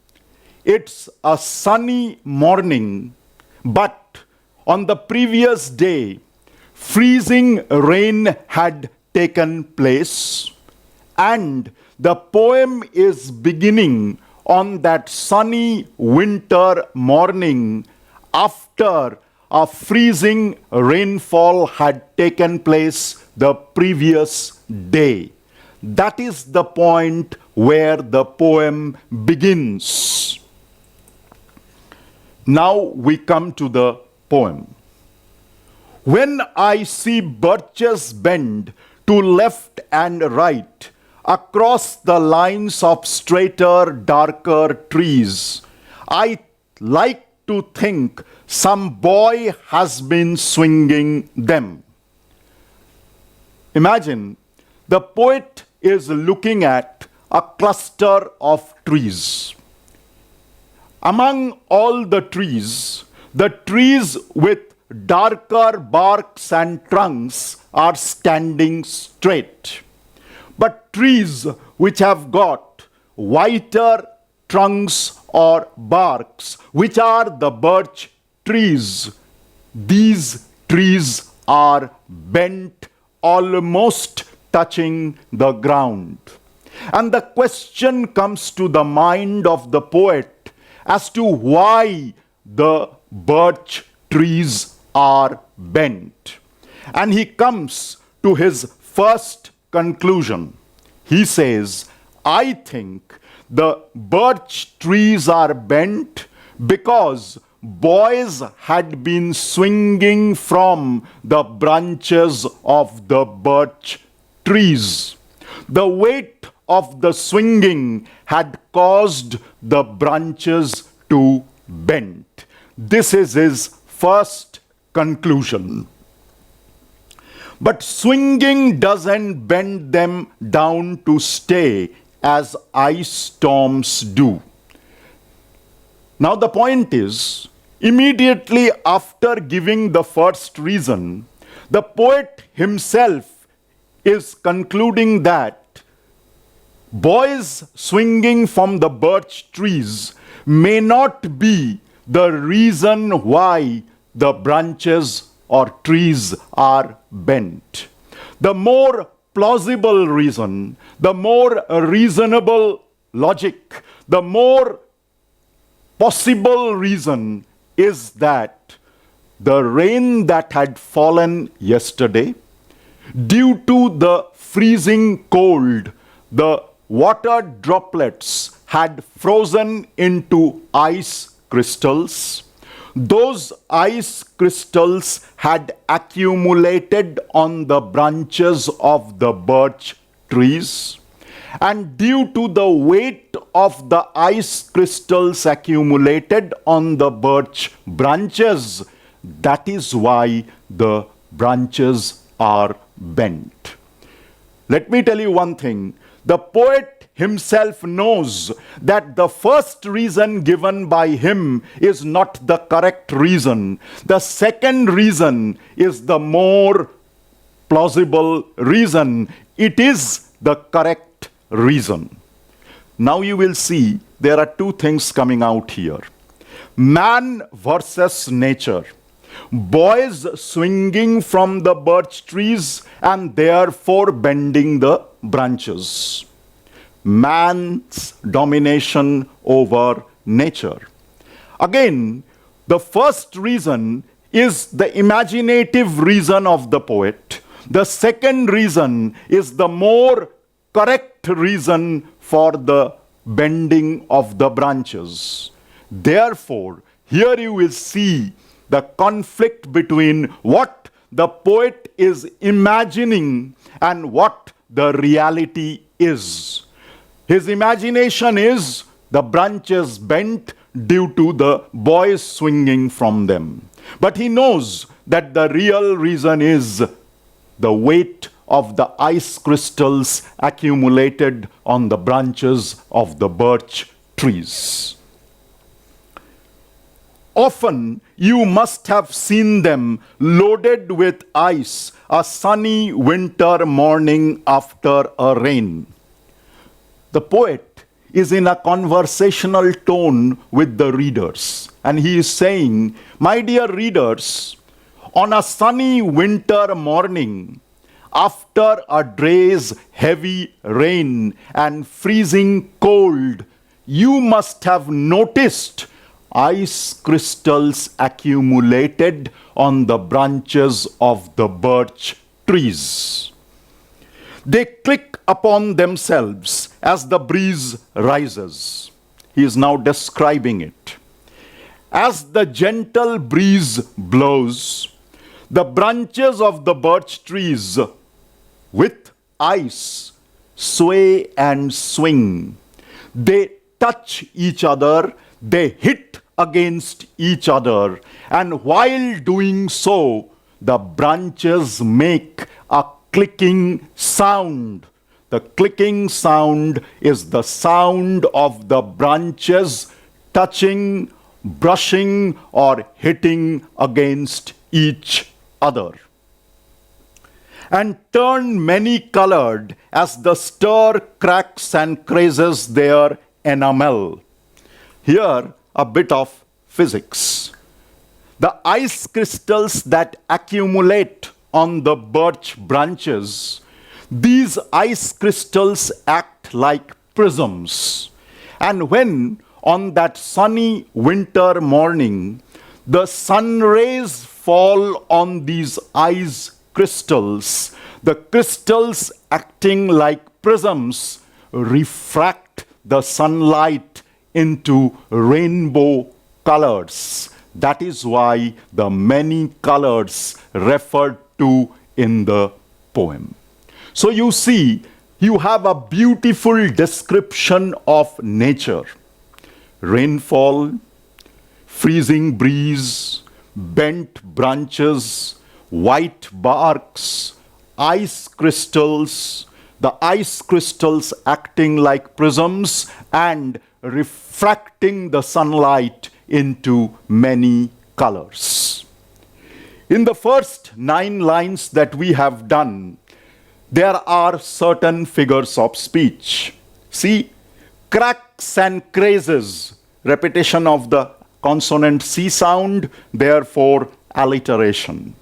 it's a sunny morning, but on the previous day, freezing rain had taken place, and the poem is beginning on that sunny winter morning after a freezing rainfall had taken place the previous day. That is the point where the poem begins. Now we come to the poem. When I see birches bend to left and right across the lines of straighter, darker trees, I like to think some boy has been swinging them. Imagine the poet is looking at a cluster of trees. Among all the trees with darker barks and trunks are standing straight. But trees which have got whiter trunks or barks, which are the birch trees, these trees are bent, almost touching the ground. And the question comes to the mind of the poet as to why the birch trees are bent. And he comes to his first conclusion. He says, I think the birch trees are bent because boys had been swinging from the branches of the birch trees. The weight of the swinging had caused the branches to bend. This is his first conclusion. But swinging doesn't bend them down to stay as ice storms do. Now the point is, immediately after giving the first reason, the poet himself is concluding that boys swinging from the birch trees may not be the reason why the branches or trees are bent. The more plausible reason, the more reasonable logic, the more possible reason is that the rain that had fallen yesterday, due to the freezing cold, the water droplets had frozen into ice crystals. Those ice crystals had accumulated on the branches of the birch trees, and due to the weight of the ice crystals accumulated on the birch branches, that is why the branches are bent. Let me tell you one thing. The poet himself knows that the first reason given by him is not the correct reason. The second reason is the more plausible reason. It is the correct reason. Now you will see there are two things coming out here. Man versus nature. Boys swinging from the birch trees and therefore bending the branches. Man's domination over nature. Again, the first reason is the imaginative reason of the poet. The second reason is the more correct reason for the bending of the branches. Therefore, here you will see the conflict between what the poet is imagining and what the reality is. His imagination is the branches bent due to the boys swinging from them. But he knows that the real reason is the weight of the ice crystals accumulated on the branches of the birch trees. Often you must have seen them loaded with ice a sunny winter morning after a rain. The poet is in a conversational tone with the readers, and he is saying, my dear readers, on a sunny winter morning, after a day's heavy rain and freezing cold, you must have noticed ice crystals accumulated on the branches of the birch trees. They click upon themselves as the breeze rises. He is now describing it. As the gentle breeze blows, the branches of the birch trees with ice sway and swing. They touch each other, they hit against each other, and while doing so, the branches make a clicking sound. The clicking sound is the sound of the branches touching, brushing, or hitting against each other. And turn many-colored as the stir cracks and crazes their enamel. Here, a bit of physics. The ice crystals that accumulate on the birch branches, these ice crystals act like prisms. And when, on that sunny winter morning, the sun rays fall on these ice crystals, the crystals acting like prisms refract the sunlight into rainbow colors. That is why the many colors referred to in the poem. So you see, you have a beautiful description of nature. Rainfall, freezing breeze, bent branches, white barks, ice crystals, the ice crystals acting like prisms and refracting the sunlight into many colors. In the first 9 lines that we have done, there are certain figures of speech. See, cracks and crazes, repetition of the consonant C sound, therefore alliteration.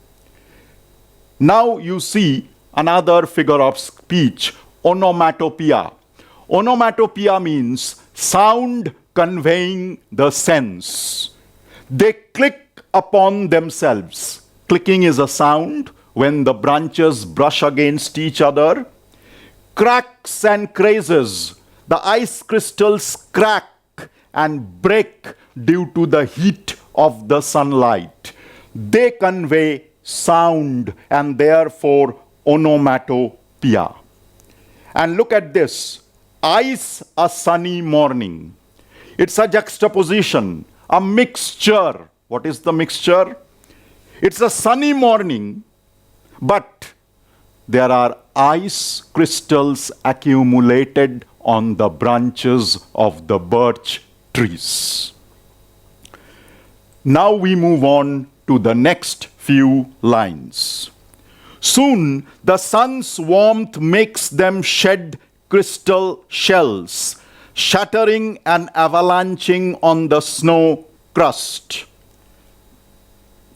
Now you see another figure of speech, onomatopoeia. Onomatopoeia means sound conveying the sense. They click upon themselves. Clicking is a sound when the branches brush against each other. Cracks and crazes. The ice crystals crack and break due to the heat of the sunlight. They convey sound and therefore onomatopoeia. And look at this. Ice, a sunny morning. It's a juxtaposition, a mixture. What is the mixture? It's a sunny morning, but there are ice crystals accumulated on the branches of the birch trees. Now we move on to the next few lines. Soon the sun's warmth makes them shed crystal shells, shattering and avalanching on the snow crust.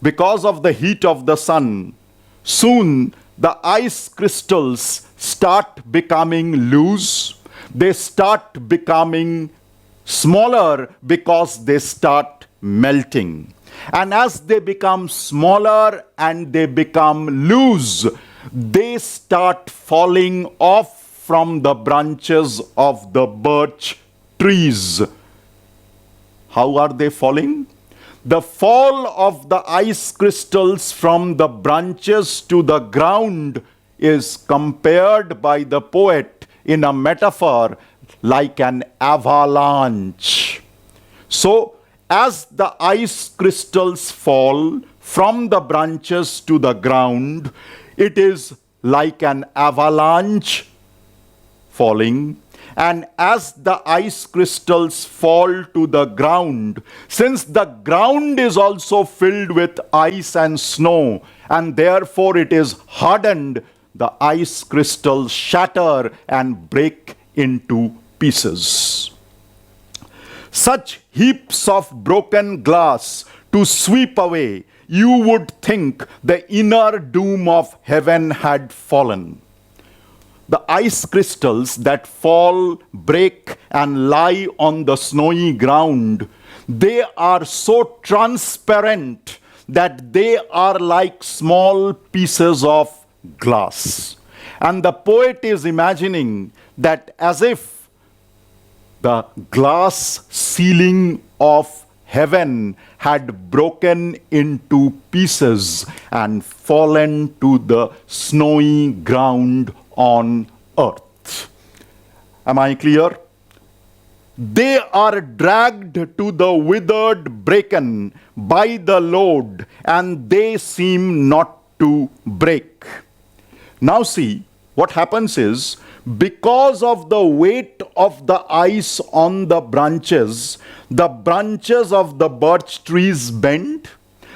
Because of the heat of the sun, soon the ice crystals start becoming loose. They start becoming smaller because they start melting. And as they become smaller and they become loose, they start falling off from the branches of the birch trees. How are they falling? The fall of the ice crystals from the branches to the ground is compared by the poet in a metaphor like an avalanche. So, as the ice crystals fall from the branches to the ground, it is like an avalanche falling. And as the ice crystals fall to the ground, since the ground is also filled with ice and snow, and therefore it is hardened, the ice crystals shatter and break into pieces. Such heaps of broken glass to sweep away, you would think the inner doom of heaven had fallen. The ice crystals that fall, break, and lie on the snowy ground, they are so transparent that they are like small pieces of glass. And the poet is imagining that as if the glass ceiling of heaven had broken into pieces and fallen to the snowy ground on earth. Am I clear? They are dragged to the withered bracken by the load, and they seem not to break. Now see, what happens is, because of the weight of the ice on the branches of the birch trees bend.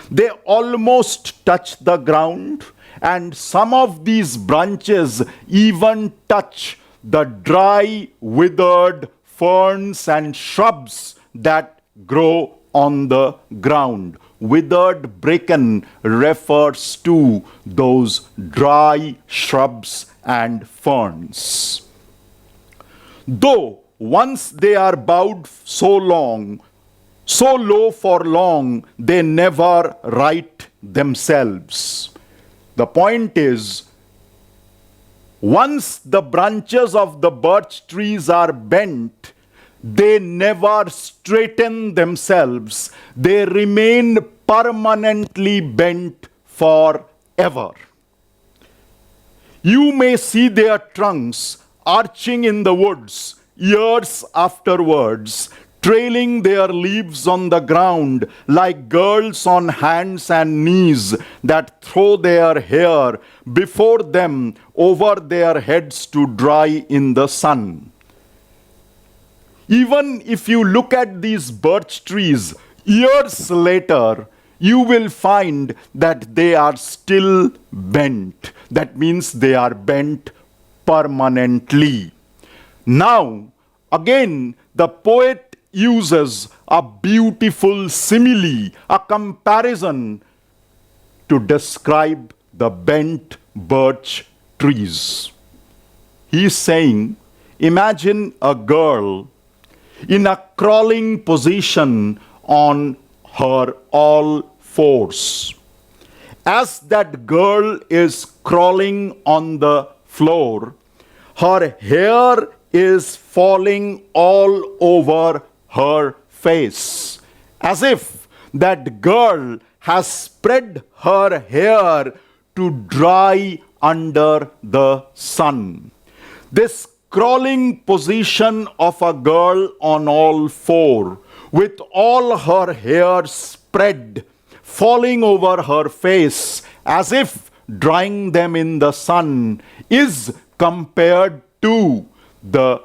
They almost touch the ground, and some of these branches even touch the dry, withered ferns and shrubs that grow on the ground. Withered bracken refers to those dry shrubs and ferns. Though once they are bowed so low for long, they never right themselves. The point is, once the branches of the birch trees are bent, they never straighten themselves. They remain permanently bent forever. You may see their trunks arching in the woods years afterwards, trailing their leaves on the ground like girls on hands and knees that throw their hair before them over their heads to dry in the sun. Even if you look at these birch trees years later, you will find that they are still bent. That means they are bent permanently. Now, again, the poet uses a beautiful simile, a comparison to describe the bent birch trees. He is saying, imagine a girl in a crawling position on her all fours. As that girl is crawling on the floor, her hair is falling all over her face, as if that girl has spread her hair to dry under the sun. This crawling position of a girl on all four, with all her hair spread, falling over her face as if drying them in the sun, is compared to the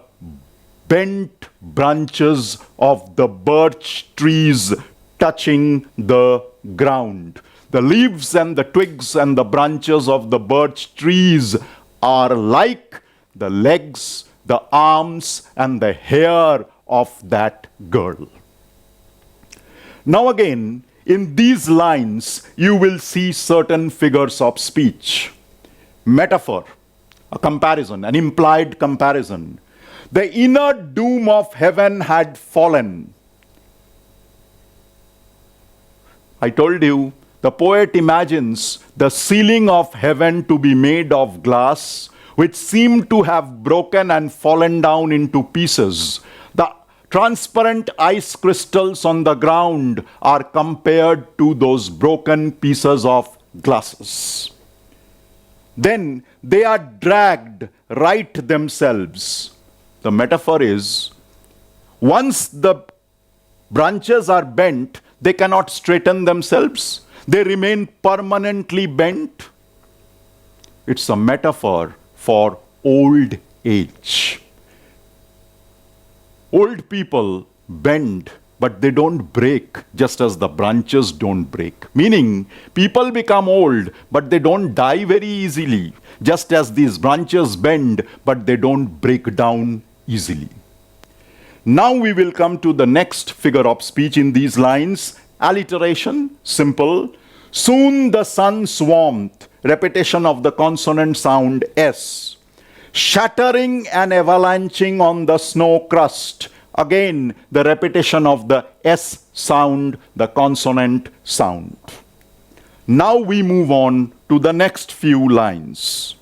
bent branches of the birch trees touching the ground. The leaves and the twigs and the branches of the birch trees are like the legs, the arms, and the hair of that girl. Now again, in these lines, you will see certain figures of speech. Metaphor, a comparison, an implied comparison. The inner doom of heaven had fallen. I told you, the poet imagines the ceiling of heaven to be made of glass, which seemed to have broken and fallen down into pieces. The transparent ice crystals on the ground are compared to those broken pieces of glasses. Then they are dragged right themselves. The metaphor is, once the branches are bent, they cannot straighten themselves. They remain permanently bent. It's a metaphor for old age. Old people bend, but they don't break, just as the branches don't break. Meaning, people become old, but they don't die very easily, just as these branches bend, but they don't break down easily. Now we will come to the next figure of speech in these lines. Alliteration, simple. Soon the sun's warmth, repetition of the consonant sound S. Shattering and avalanching on the snow crust. Again, the repetition of the S sound, the consonant sound. Now we move on to the next few lines.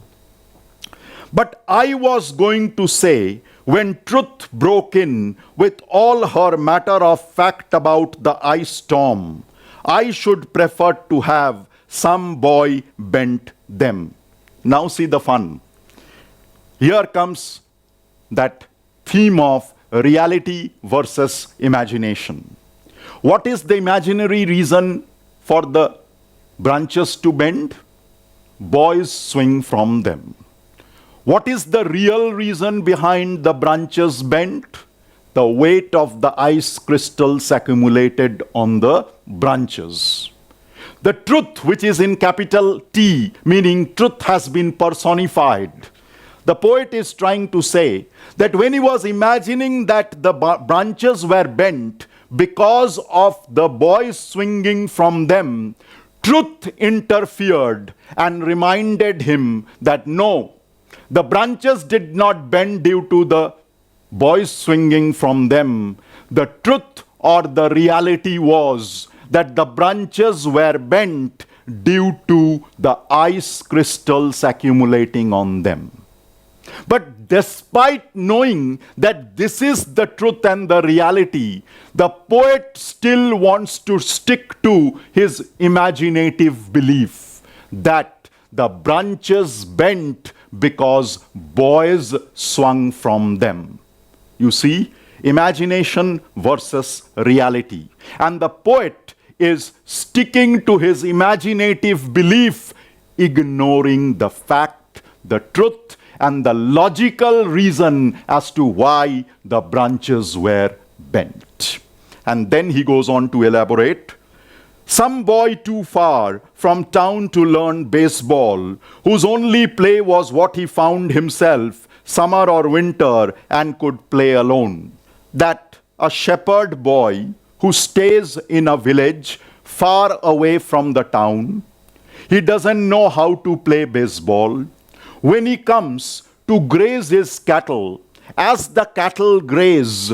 But I was going to say, when truth broke in with all her matter of fact about the ice storm, I should prefer to have some boy bent them. Now see the fun. Here comes that theme of reality versus imagination. What is the imaginary reason for the branches to bend? Boys swing from them. What is the real reason behind the branches bent? The weight of the ice crystals accumulated on the branches. The truth, which is in capital T, meaning truth has been personified. The poet is trying to say that when he was imagining that the branches were bent because of the boys swinging from them, truth interfered and reminded him that no, the branches did not bend due to the boys swinging from them. The truth or the reality was that the branches were bent due to the ice crystals accumulating on them. But despite knowing that this is the truth and the reality, the poet still wants to stick to his imaginative belief that the branches bent because boys swung from them. You see, imagination versus reality. And the poet is sticking to his imaginative belief, ignoring the fact, the truth, and the logical reason as to why the branches were bent. And then he goes on to elaborate. Some boy too far from town to learn baseball, whose only play was what he found himself, summer or winter, and could play alone. That a shepherd boy who stays in a village far away from the town, he doesn't know how to play baseball. When he comes to graze his cattle, as the cattle graze,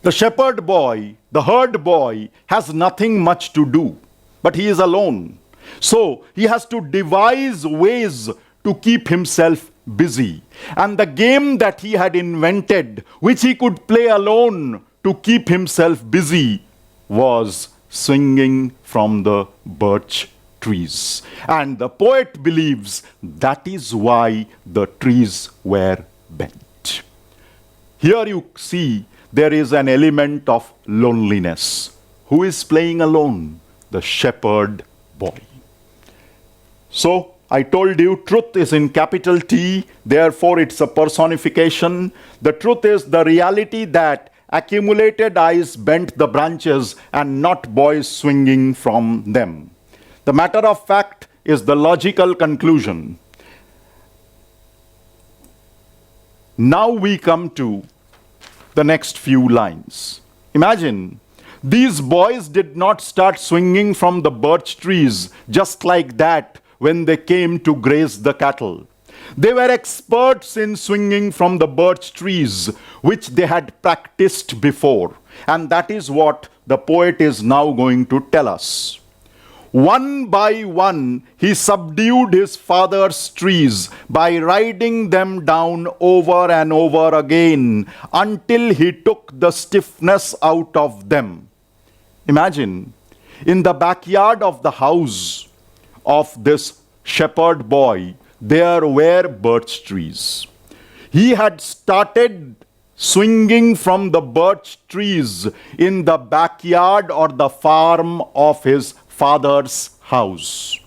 the shepherd boy, the herd boy, has nothing much to do, but he is alone. So he has to devise ways to keep himself busy. And the game that he had invented, which he could play alone to keep himself busy, was swinging from the birch trees. And the poet believes that is why the trees were bent. Here you see there is an element of loneliness. Who is playing alone? The shepherd boy. So, I told you truth is in capital T, therefore it's a personification. The truth is the reality that accumulated eyes bent the branches and not boys swinging from them. The matter of fact is the logical conclusion. Now we come to the next few lines. Imagine, these boys did not start swinging from the birch trees just like that when they came to graze the cattle. They were experts in swinging from the birch trees, which they had practiced before. And that is what the poet is now going to tell us. One by one, he subdued his father's trees by riding them down over and over again until he took the stiffness out of them. Imagine, in the backyard of the house of this shepherd boy, there were birch trees. He had started swinging from the birch trees in the backyard or the farm of his father's house.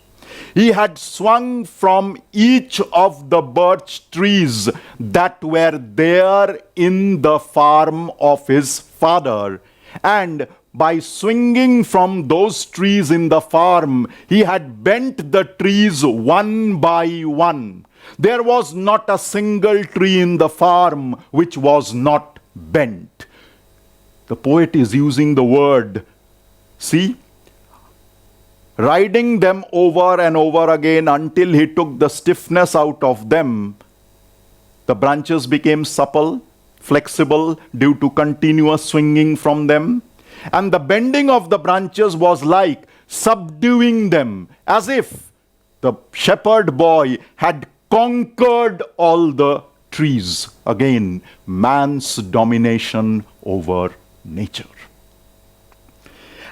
He had swung from each of the birch trees that were there in the farm of his father, and by swinging from those trees in the farm, he had bent the trees one by one. There was not a single tree in the farm which was not bent. The poet is using the word, see, riding them over and over again until he took the stiffness out of them. The branches became supple, flexible due to continuous swinging from them. And the bending of the branches was like subduing them, as if the shepherd boy had conquered all the trees. Again, man's domination over nature.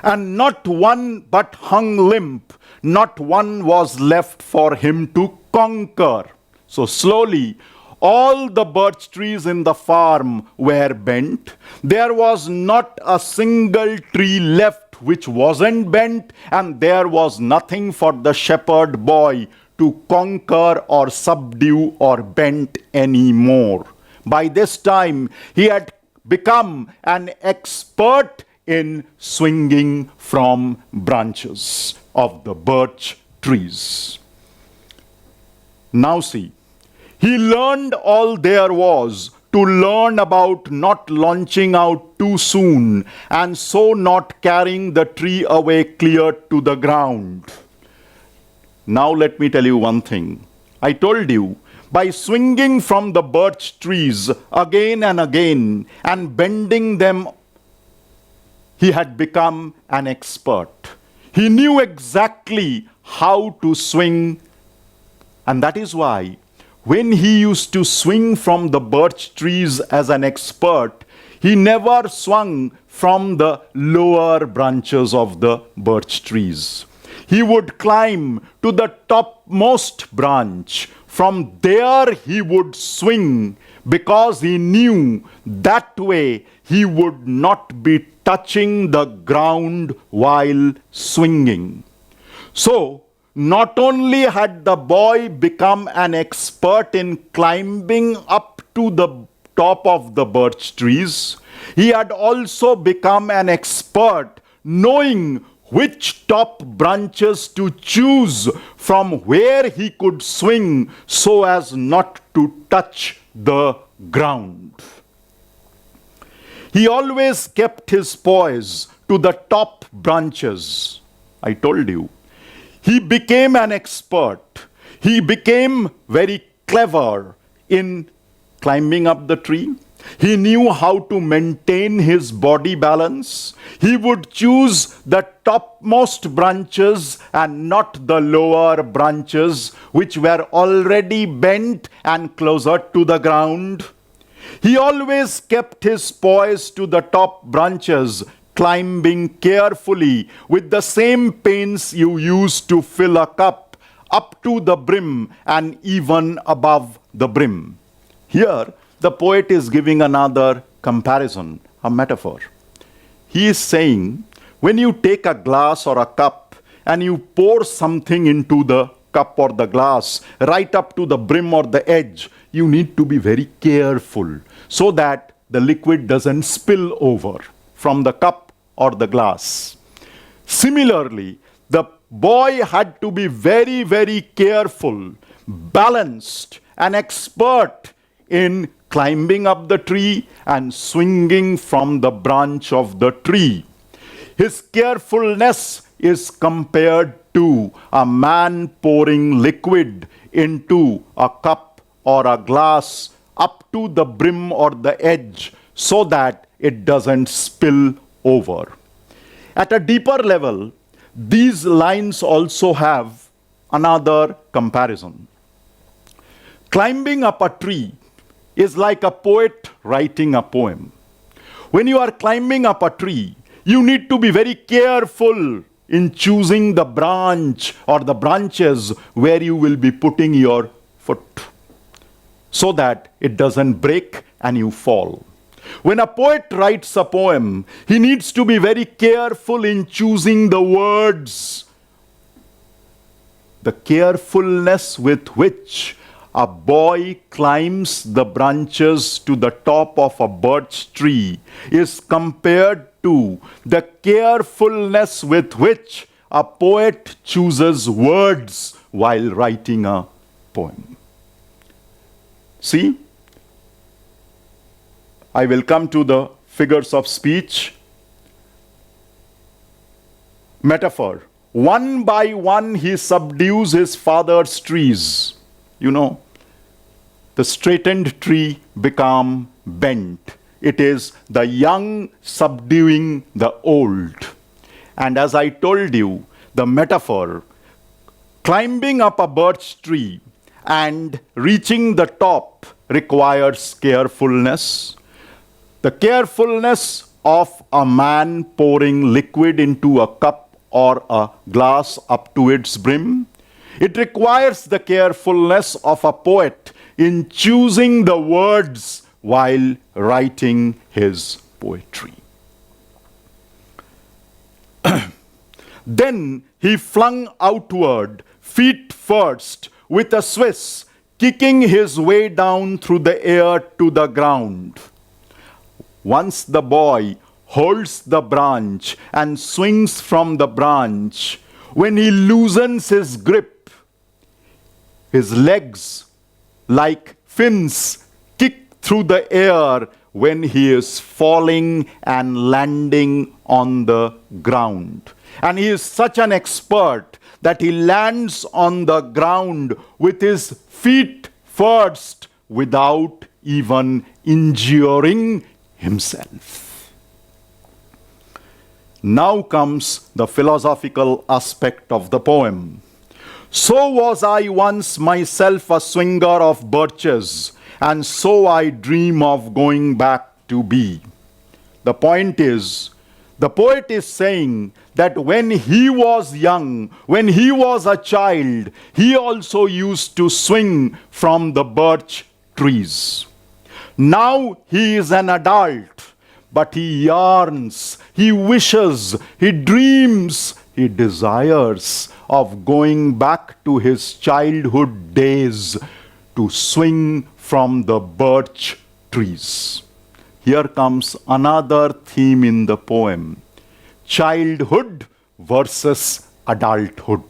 And not one but hung limp, not one was left for him to conquer. So slowly, all the birch trees in the farm were bent. There was not a single tree left which wasn't bent, and there was nothing for the shepherd boy to conquer or subdue or bend anymore. By this time, he had become an expert in swinging from branches of the birch trees. Now see, he learned all there was to learn about not launching out too soon and so not carrying the tree away clear to the ground. Now let me tell you one thing. I told you, by swinging from the birch trees again and again and bending them, he had become an expert. He knew exactly how to swing, and that is why when he used to swing from the birch trees as an expert, he never swung from the lower branches of the birch trees. He would climb to the topmost branch. From there he would swing because he knew that way he would not be touching the ground while swinging. So, not only had the boy become an expert in climbing up to the top of the birch trees, he had also become an expert knowing which top branches to choose from where he could swing so as not to touch the ground. He always kept his poise to the top branches. I told you. He became an expert. He became very clever in climbing up the tree. He knew how to maintain his body balance. He would choose the topmost branches and not the lower branches, which were already bent and closer to the ground. He always kept his poise to the top branches, climbing carefully with the same pains you use to fill a cup up to the brim and even above the brim. Here, the poet is giving another comparison, a metaphor. He is saying, when you take a glass or a cup and you pour something into the cup or the glass right up to the brim or the edge, you need to be very careful so that the liquid doesn't spill over from the cup or the glass. Similarly, the boy had to be very, very careful, balanced, and expert in climbing up the tree and swinging from the branch of the tree. His carefulness is compared to a man pouring liquid into a cup or a glass up to the brim or the edge so that it doesn't spill over. At a deeper level, these lines also have another comparison. Climbing up a tree is like a poet writing a poem. When you are climbing up a tree, you need to be very careful in choosing the branch or the branches where you will be putting your foot so that it doesn't break and you fall. When a poet writes a poem, he needs to be very careful in choosing the words. The carefulness with which a boy climbs the branches to the top of a birch tree is compared to the carefulness with which a poet chooses words while writing a poem. See, I will come to the figures of speech. Metaphor. One by one he subdues his father's trees. You know, the straightened tree become bent. It is the young subduing the old. And as I told you, the metaphor, climbing up a birch tree and reaching the top requires carefulness. The carefulness of a man pouring liquid into a cup or a glass up to its brim. It requires the carefulness of a poet in choosing the words while writing his poetry. Then he flung outward, feet first, with a Swiss, kicking his way down through the air to the ground. Once the boy holds the branch and swings from the branch, when he loosens his grip, his legs, like fins, kick through the air when he is falling and landing on the ground. And he is such an expert that he lands on the ground with his feet first without even injuring himself. Now comes the philosophical aspect of the poem. So was I once myself a swinger of birches, and so I dream of going back to be. The point is, the poet is saying that when he was young, when he was a child, he also used to swing from the birch trees. Now he is an adult, but he yearns, he wishes, he dreams, he desires of going back to his childhood days to swing from the birch trees. Here comes another theme in the poem. Childhood versus adulthood.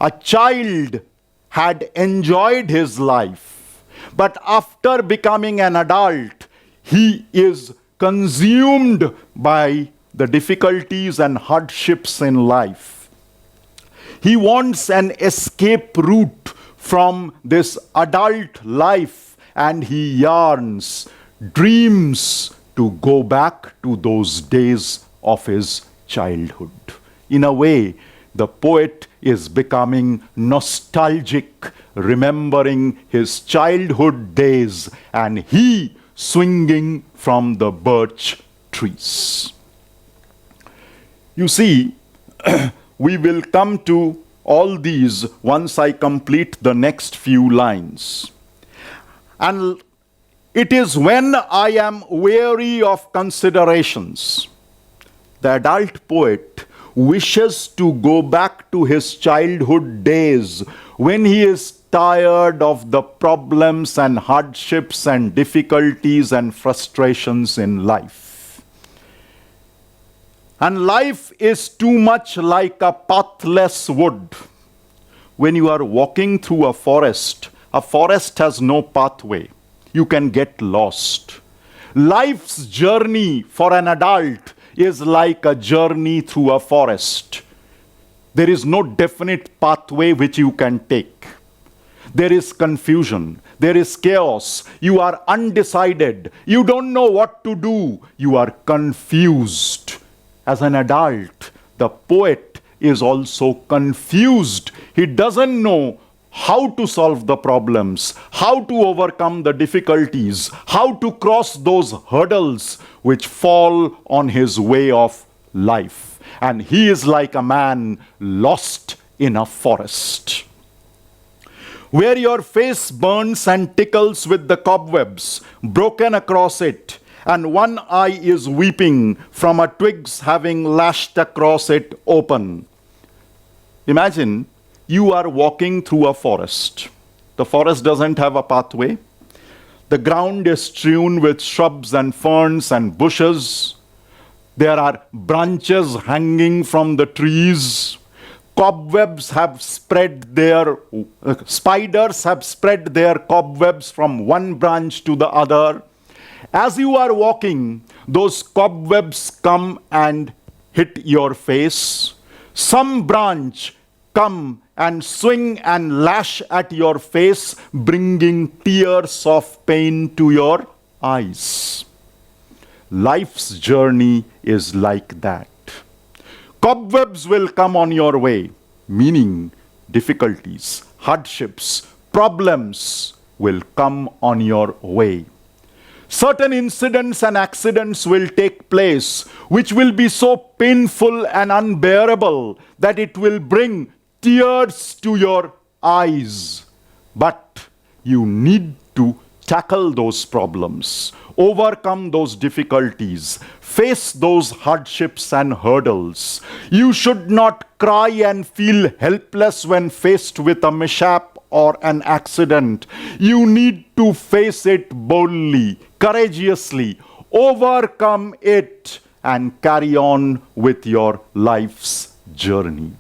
A child had enjoyed his life, but after becoming an adult, he is consumed by the difficulties and hardships in life. He wants an escape route from this adult life, and he yearns, dreams to go back to those days of his childhood. In a way, the poet is becoming nostalgic, remembering his childhood days, and he swinging from the birch trees. You see, we will come to all these once I complete the next few lines. And it is when I am weary of considerations. The adult poet wishes to go back to his childhood days when he is tired of the problems and hardships and difficulties and frustrations in life. And life is too much like a pathless wood. When you are walking through a forest has no pathway. You can get lost. Life's journey for an adult is like a journey through a forest. There is no definite pathway which you can take. There is confusion. There is chaos. You are undecided. You don't know what to do. You are confused. As an adult, the poet is also confused. He doesn't know how to solve the problems, how to overcome the difficulties, how to cross those hurdles which fall on his way of life. And he is like a man lost in a forest. Where your face burns and tickles with the cobwebs broken across it, and one eye is weeping from a twigs having lashed across it open. Imagine you are walking through a forest. The forest doesn't have a pathway. The ground is strewn with shrubs and ferns and bushes. There are branches hanging from the trees. Cobwebs have spread their, spiders have spread their cobwebs from one branch to the other. As you are walking, those cobwebs come and hit your face. Some branch come and swing and lash at your face, bringing tears of pain to your eyes. Life's journey is like that. Cobwebs will come on your way, meaning difficulties, hardships, problems will come on your way. Certain incidents and accidents will take place which will be so painful and unbearable that it will bring tears to your eyes. But you need to tackle those problems, overcome those difficulties, face those hardships and hurdles. You should not cry and feel helpless when faced with a mishap or an accident. You need to face it boldly, courageously, overcome it, and carry on with your life's journey.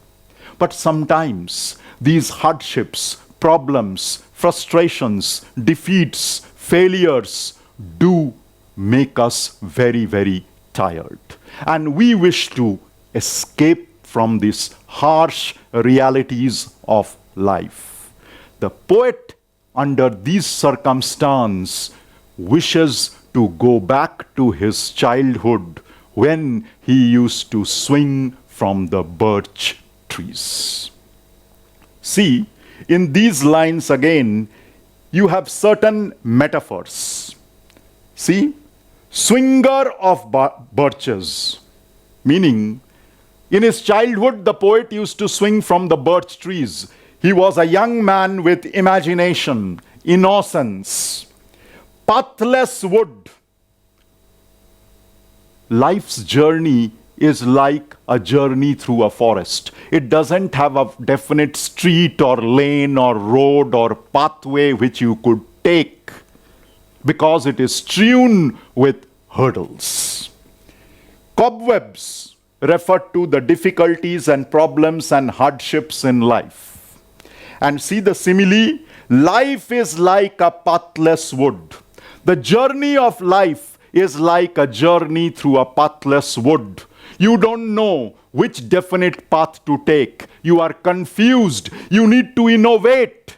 But sometimes these hardships, problems, frustrations, defeats, failures do make us very, very tired. And we wish to escape from these harsh realities of life. The poet, under these circumstances, wishes to go back to his childhood when he used to swing from the birch trees. See, in these lines again, you have certain metaphors. See, swinger of birches, meaning in his childhood, the poet used to swing from the birch trees. He was a young man with imagination, innocence. Pathless wood. Life's journey is like a journey through a forest. It doesn't have a definite street or lane or road or pathway which you could take because it is strewn with hurdles. Cobwebs refer to the difficulties and problems and hardships in life. And see the simile? Life is like a pathless wood. The journey of life is like a journey through a pathless wood. You don't know which definite path to take. You are confused. You need to innovate,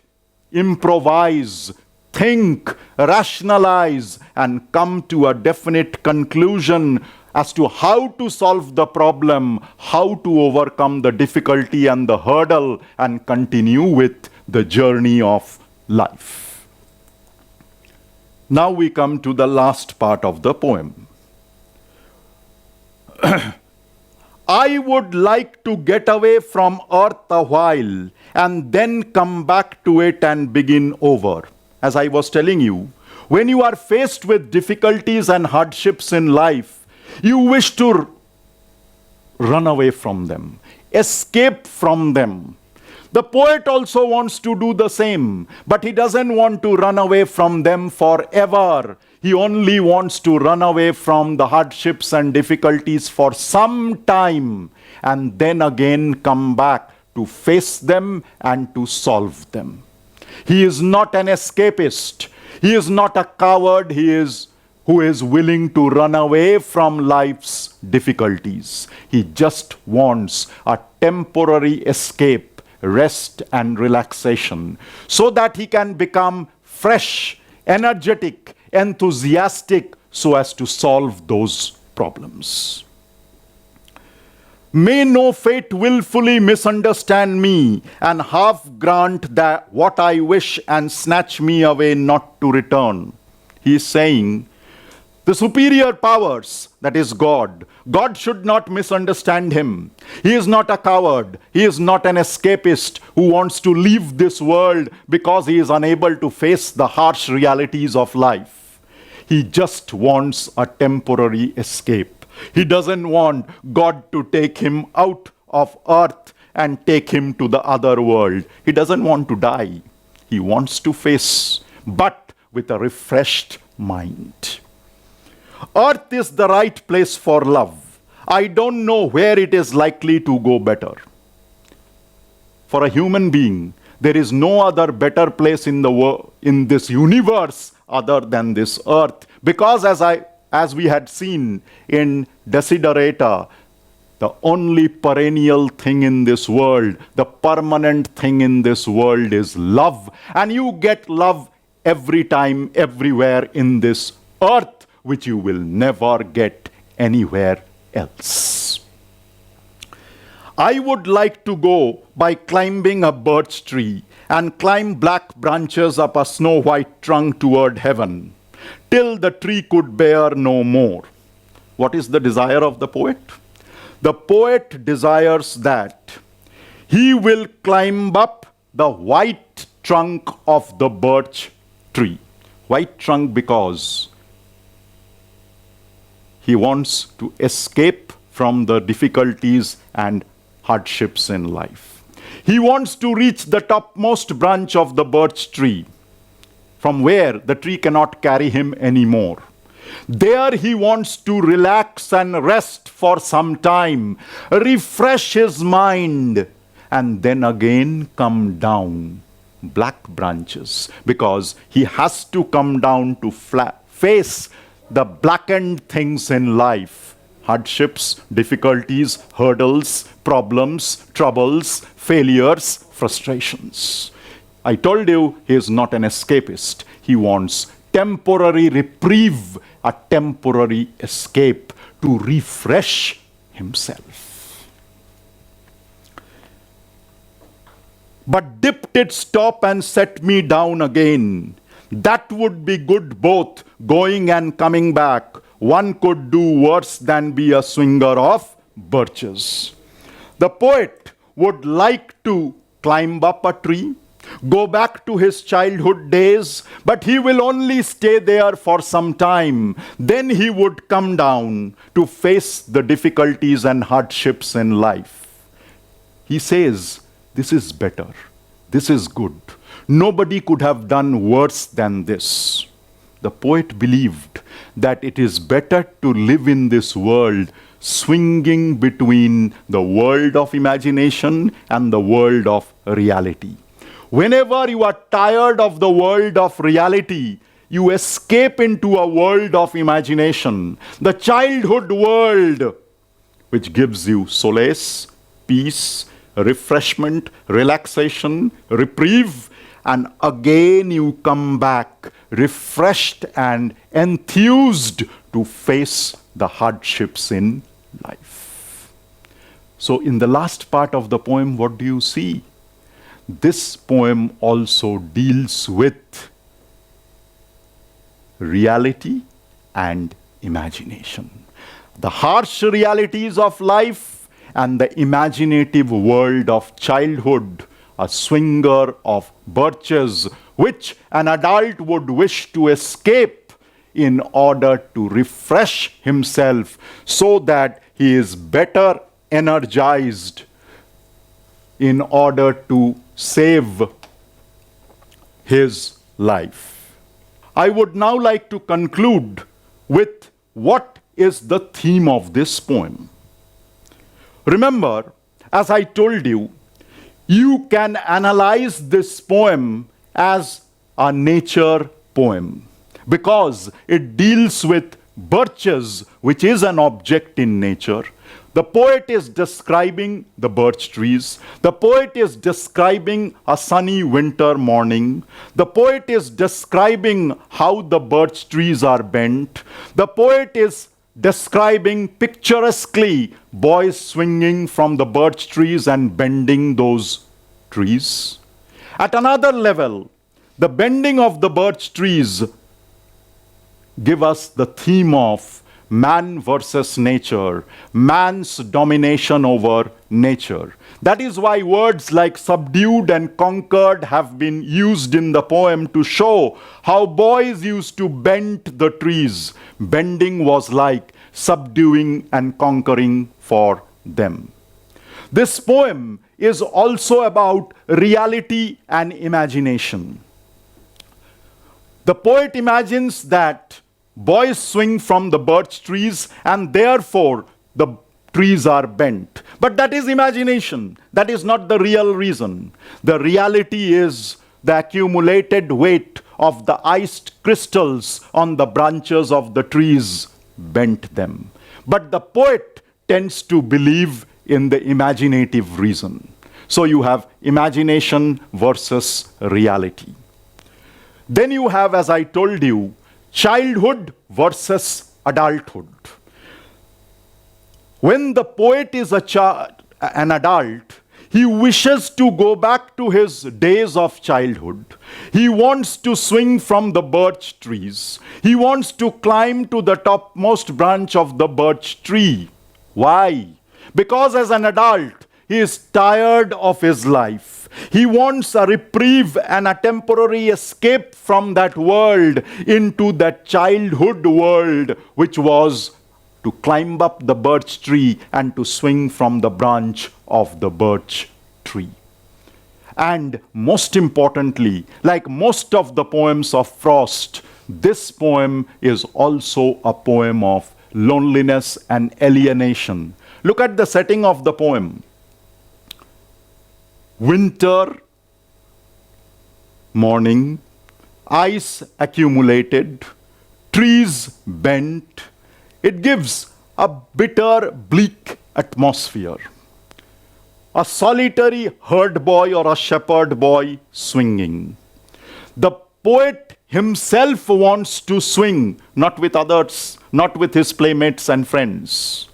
improvise, think, rationalize, and come to a definite conclusion as to how to solve the problem, how to overcome the difficulty and the hurdle, and continue with the journey of life. Now we come to the last part of the poem. I would like to get away from earth a while and then come back to it and begin over. As I was telling you, when you are faced with difficulties and hardships in life, you wish to run away from them, escape from them. The poet also wants to do the same, but he doesn't want to run away from them forever. He only wants to run away from the hardships and difficulties for some time and then again come back to face them and to solve them. He is not an escapist. He is not a coward. Who is willing to run away from life's difficulties. He just wants a temporary escape, rest and relaxation, so that he can become fresh, energetic, enthusiastic, so as to solve those problems. May no fate willfully misunderstand me and half grant that what I wish and snatch me away not to return. He is saying, the superior powers, that is God should not misunderstand him. He is not a coward. He is not an escapist who wants to leave this world because he is unable to face the harsh realities of life. He just wants a temporary escape. He doesn't want God to take him out of earth and take him to the other world. He doesn't want to die. He wants to face, but with a refreshed mind. Earth is the right place for love. I don't know where it is likely to go better. For a human being, there is no other better place in this universe other than this earth. Because as we had seen in Desiderata, the only perennial thing in this world, the permanent thing in this world is love. And you get love every time, everywhere in this earth, which you will never get anywhere else. I would like to go by climbing a birch tree and climb black branches up a snow-white trunk toward heaven, till the tree could bear no more. What is the desire of the poet? The poet desires that he will climb up the white trunk of the birch tree. White trunk because he wants to escape from the difficulties and hardships in life. He wants to reach the topmost branch of the birch tree, from where the tree cannot carry him anymore. There he wants to relax and rest for some time, refresh his mind, and then again come down. Black branches, because he has to come down to face the blackened things in life. Hardships, difficulties, hurdles, problems, troubles, failures, frustrations. I told you he is not an escapist. He wants temporary reprieve, a temporary escape to refresh himself. But dipped its top and set me down again. That would be good both, going and coming back. One could do worse than be a swinger of birches. The poet would like to climb up a tree, go back to his childhood days, but he will only stay there for some time. Then he would come down to face the difficulties and hardships in life. He says, this is better. This is good. Nobody could have done worse than this. The poet believed that it is better to live in this world swinging between the world of imagination and the world of reality. Whenever you are tired of the world of reality, you escape into a world of imagination, the childhood world, which gives you solace, peace, refreshment, relaxation, reprieve, and again you come back refreshed and enthused to face the hardships in life. So in the last part of the poem, what do you see? This poem also deals with reality and imagination. The harsh realities of life and the imaginative world of childhood, a swinger of birches, which an adult would wish to escape in order to refresh himself so that he is better energized in order to save his life. I would now like to conclude with what is the theme of this poem. Remember, as I told you, you can analyze this poem as a nature poem because it deals with birches, which is an object in nature. The poet is describing the birch trees. The poet is describing a sunny winter morning. The poet is describing how the birch trees are bent. The poet is describing picturesquely boys swinging from the birch trees and bending those trees. At another level, the bending of the birch trees give us the theme of man versus nature, man's domination over nature. That is why words like subdued and conquered have been used in the poem to show how boys used to bend the trees. Bending was like subduing and conquering for them. This poem is also about reality and imagination. The poet imagines that boys swing from the birch trees and therefore the trees are bent. But that is imagination. That is not the real reason. The reality is the accumulated weight of the iced crystals on the branches of the trees bent them. But the poet tends to believe in the imaginative reason. So you have imagination versus reality. Then you have, as I told you, childhood versus adulthood. When the poet is an adult, he wishes to go back to his days of childhood. He wants to swing from the birch trees. He wants to climb to the topmost branch of the birch tree. Why? Because as an adult, he is tired of his life. He wants a reprieve and a temporary escape from that world into that childhood world, which was to climb up the birch tree and to swing from the branch of the birch tree. And most importantly, like most of the poems of Frost, this poem is also a poem of loneliness and alienation. Look at the setting of the poem. Winter morning, ice accumulated, trees bent. It gives a bitter, bleak atmosphere. A solitary herd boy or a shepherd boy swinging. The poet himself wants to swing, not with others, not with his playmates and friends.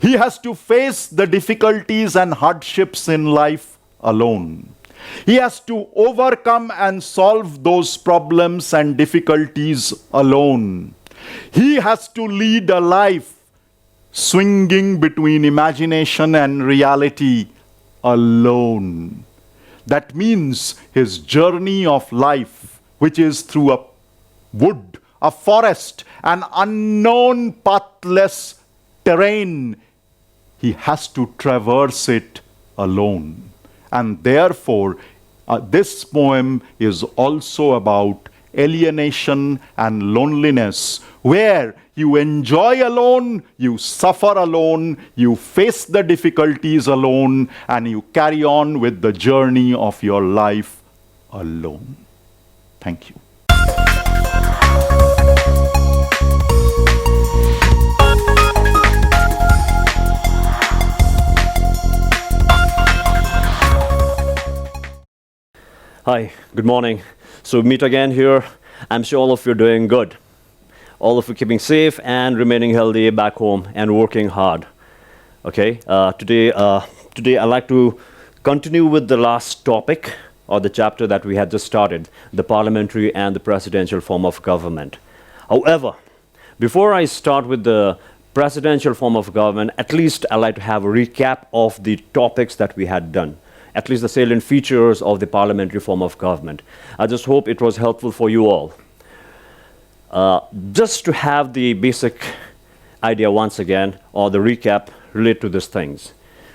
He has to face the difficulties and hardships in life alone. He has to overcome and solve those problems and difficulties alone. He has to lead a life swinging between imagination and reality alone. That means his journey of life, which is through a wood, a forest, an unknown pathless terrain, he has to traverse it alone. And therefore, this poem is also about alienation and loneliness, where you enjoy alone, you suffer alone, you face the difficulties alone, and you carry on with the journey of your life alone. Thank you. Hi, good morning. So meet again here. I'm sure all of you are doing good. All of you keeping safe and remaining healthy back home and working hard. Okay, today I'd like to continue with the last topic or the chapter that we had just started, the parliamentary and the presidential form of government. However, before I start with the presidential form of government, at least I'd like to have a recap of the topics that we had done, at least the salient features of the parliamentary form of government. I just hope it was helpful for you all. Just to have the basic idea once again, or the recap related to these things.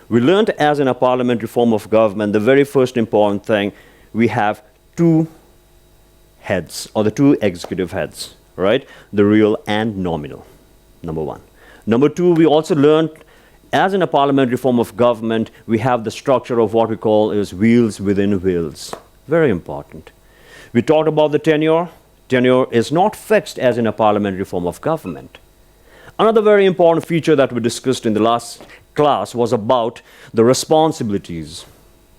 We learned as in a parliamentary form of government, the very first important thing, we have two heads, or the two executive heads, right? The real and nominal, number one. Number two, we also learned, as in a parliamentary form of government, we have the structure of what we call is wheels within wheels. Very important. We talked about the tenure. Tenure is not fixed as in a parliamentary form of government. Another very important feature that we discussed in the last class was about the responsibilities.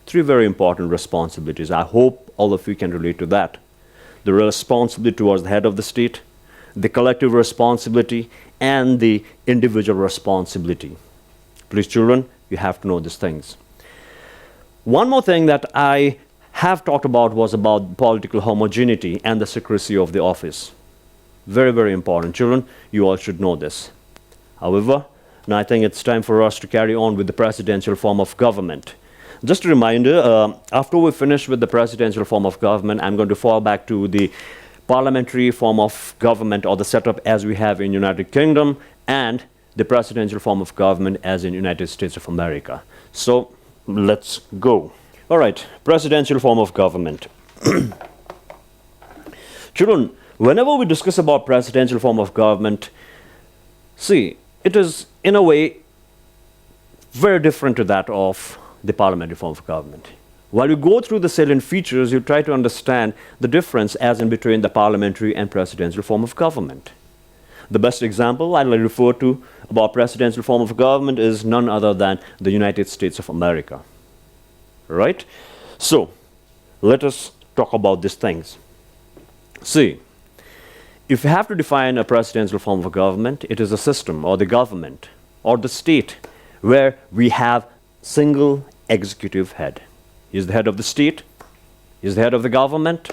Three very important responsibilities. I hope all of you can relate to that. The responsibility towards the head of the state, the collective responsibility, and the individual responsibility. Please, children, you have to know these things. One more thing that I have talked about was about political homogeneity and the secrecy of the office. Very, very important. Children, you all should know this. However, now I think it's time for us to carry on with the presidential form of government. Just a reminder, after we finish with the presidential form of government, I'm going to fall back to the parliamentary form of government, or the setup as we have in United Kingdom, and the presidential form of government as in United States of America. So let's go. All right, presidential form of government. Children, whenever we discuss about presidential form of government, see, it is in a way very different to that of the parliamentary form of government. While you go through the salient features, you try to understand the difference as in between the parliamentary and presidential form of government. The best example I'll refer to about presidential form of government is none other than the United States of America. Right? So, let us talk about these things. See, if you have to define a presidential form of government, it is a system or the government or the state where we have single executive head. He is the head of the state, he is the head of the government.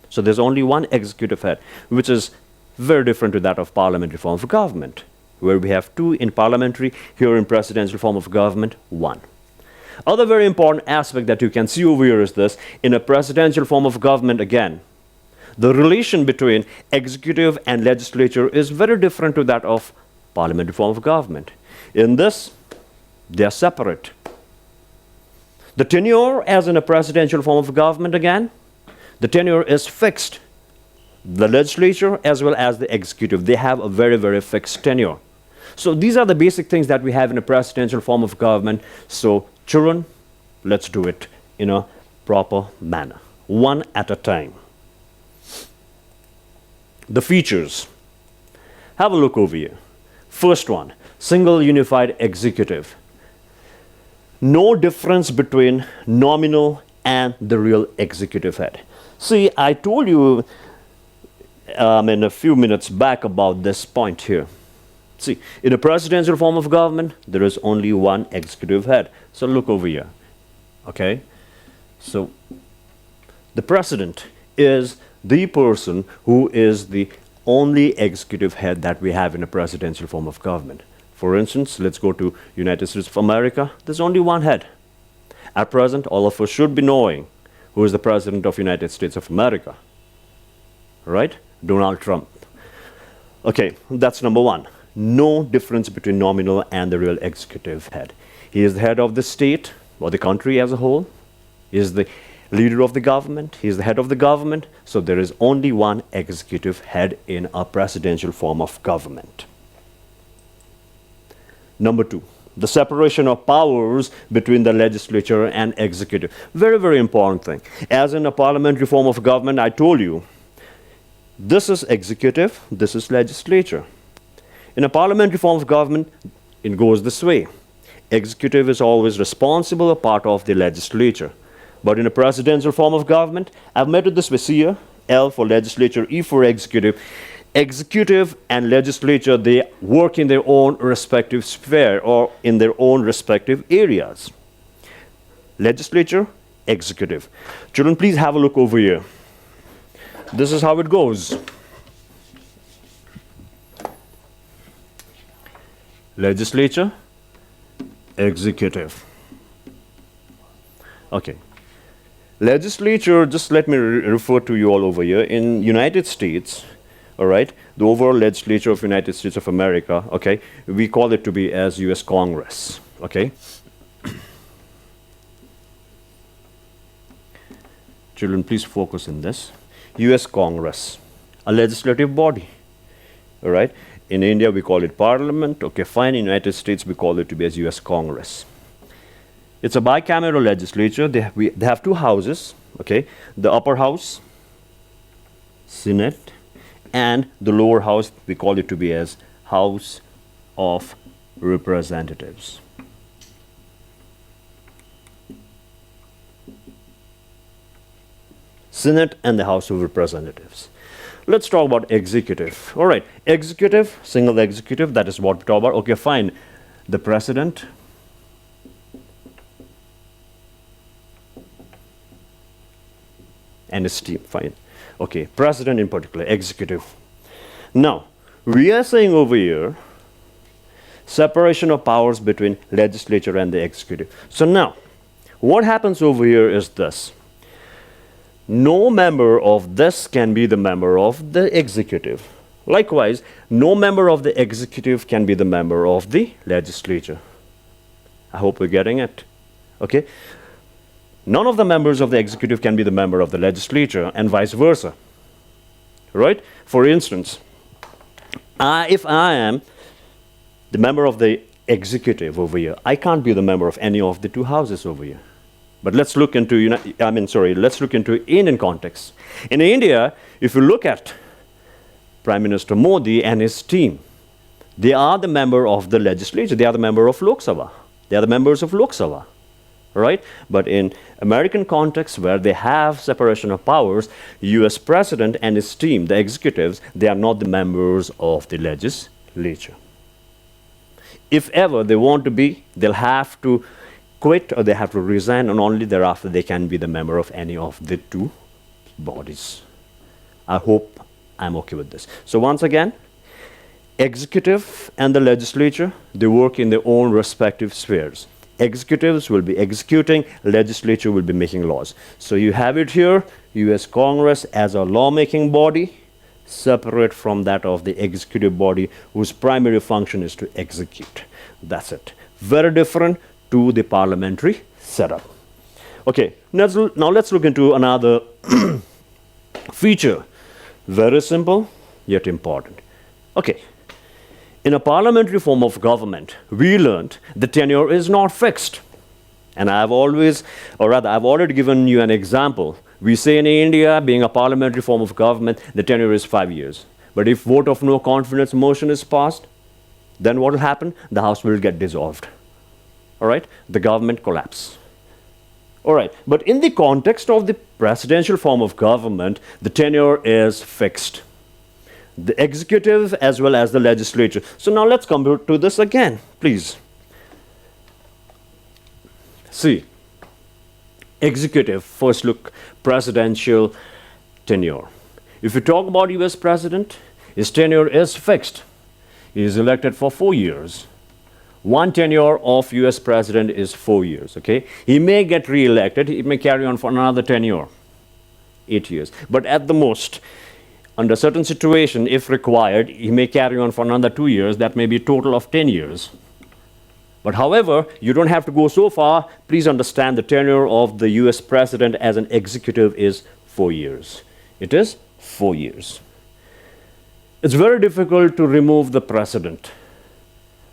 So there's only one executive head, which is very different to that of parliamentary form of government, where we have two in parliamentary, here in presidential form of government, one. Other very important aspect that you can see over here is this: in a presidential form of government, again, the relation between executive and legislature is very different to that of parliamentary form of government. In this, they are separate. The tenure, as in a presidential form of government, again, the tenure is fixed. The legislature as well as the executive, they have a very, very fixed tenure. So these are the basic things that we have in a presidential form of government. So children, let's do it in a proper manner, one at a time. The features. Have a look over here. First one, single unified executive. No difference between nominal and the real executive head. See, I told you in a few minutes back about this point here. See, in a presidential form of government, there is only one executive head. So look over here. Okay? So the president is the person who is the only executive head that we have in a presidential form of government. For instance, let's go to United States of America. There's only one head. At present, all of us should be knowing who is the president of United States of America. Right? Donald Trump. Okay, that's number one. No difference between nominal and the real executive head. He is the head of the state or the country as a whole. He is the leader of the government. He is the head of the government. So there is only one executive head in a presidential form of government. Number two, the separation of powers between the legislature and executive. Very, very important thing. As in a parliamentary form of government, I told you, this is executive, this is legislature. In a parliamentary form of government, it goes this way. Executive is always responsible, a part of the legislature. But in a presidential form of government, I've made it this way. See here, L for legislature, E for executive. Executive and legislature, they work in their own respective sphere or in their own respective areas. Legislature, executive. Children, please have a look over here. This is how it goes. Legislature, executive. Okay. Legislature, just let me refer to you all over here. In United States, all right, the overall legislature of United States of America, okay, we call it to be as US Congress, okay. Children, please focus in this. US Congress, a legislative body, all right. In India, we call it Parliament, okay, fine. In United States, we call it to be as US Congress. It's a bicameral legislature. They have two houses, okay? The upper house, Senate, and the lower house, we call it to be as House of Representatives. Senate and the House of Representatives. Let's talk about executive. All right, executive, single executive, that is what we talk about. Okay, fine. The president, and his team, fine. Okay, president in particular, executive. Now, we are saying over here, separation of powers between legislature and the executive. So now, what happens over here is this. No member of this can be the member of the executive. Likewise, no member of the executive can be the member of the legislature. I hope we're getting it. Okay? None of the members of the executive can be the member of the legislature, and vice versa. Right? For instance, if I am the member of the executive over here, I can't be the member of any of the two houses over here. But let's look into let's look into Indian context. In India, if you look at Prime Minister Modi and his team, they are the member of the legislature. They are the member of Lok Sabha. They are the members of Lok Sabha. Right? But in American context, where they have separation of powers, US president and his team, the executives, they are not the members of the legislature. If ever they want to be, they'll have to quit or they have to resign, and only thereafter they can be the member of any of the two bodies. I hope I'm okay with this. So once again, executive and the legislature, they work in their own respective spheres. Executives will be executing, legislature will be making laws. So you have it here, US Congress as a lawmaking body, separate from that of the executive body, whose primary function is to execute. That's it. Very different to the parliamentary setup. Okay, now let's look into another feature. Very simple, yet important. Okay. In a parliamentary form of government, we learned the tenure is not fixed. And I've already given you an example. We say in India, being a parliamentary form of government, the tenure is 5 years. But if vote of no confidence motion is passed, then what will happen? The House will get dissolved. All right? The government collapse. All right. But in the context of the presidential form of government, the tenure is fixed. The executive as well as the legislature. So now let's come to this again, please. See, executive, first look, presidential tenure. If you talk about US president, his tenure is fixed. He is elected for 4 years. One tenure of US president is 4 years, okay? He may get re-elected, he may carry on for another tenure, 8 years. But at the most, under certain situation, if required, he may carry on for another 2 years. That may be a total of 10 years. But however, you don't have to go so far. Please understand the tenure of the US president as an executive is 4 years. It is 4 years. It's very difficult to remove the president.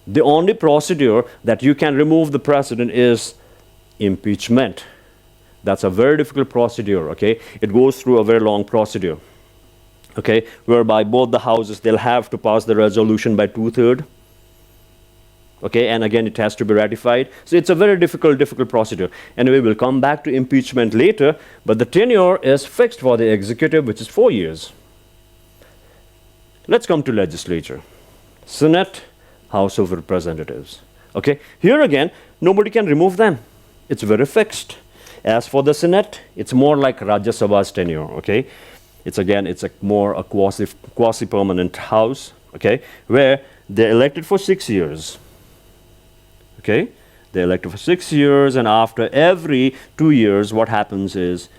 The only procedure that you can remove the president is impeachment. That's a very difficult procedure, okay? It goes through a very long procedure. Okay, whereby both the houses, they'll have to pass the resolution by 2/3. Okay, and again, it has to be ratified. So it's a very difficult procedure. Anyway, we'll come back to impeachment later, but the tenure is fixed for the executive, which is 4 years. Let's come to legislature. Senate, House of Representatives. Okay, here again, nobody can remove them. It's very fixed. As for the Senate, it's more like Rajya Sabha's tenure, okay? It's a quasi-permanent house, okay, where they're elected for 6 years. Okay? They're elected for 6 years, and after every 2 years, what happens is,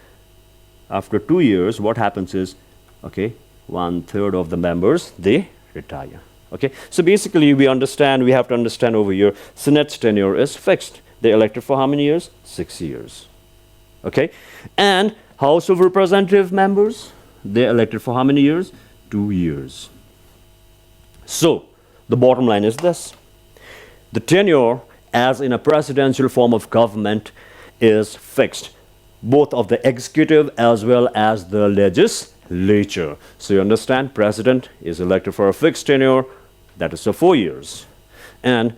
okay, 1/3 of the members, they retire. Okay? So basically, we have to understand over here, Senate's tenure is fixed. They're elected for how many years? 6 years. Okay? And House of Representative members, they're elected for how many years? 2 years. So, the bottom line is this. The tenure, as in a presidential form of government, is fixed, both of the executive as well as the legislature. So you understand, president is elected for a fixed tenure, that is for 4 years. And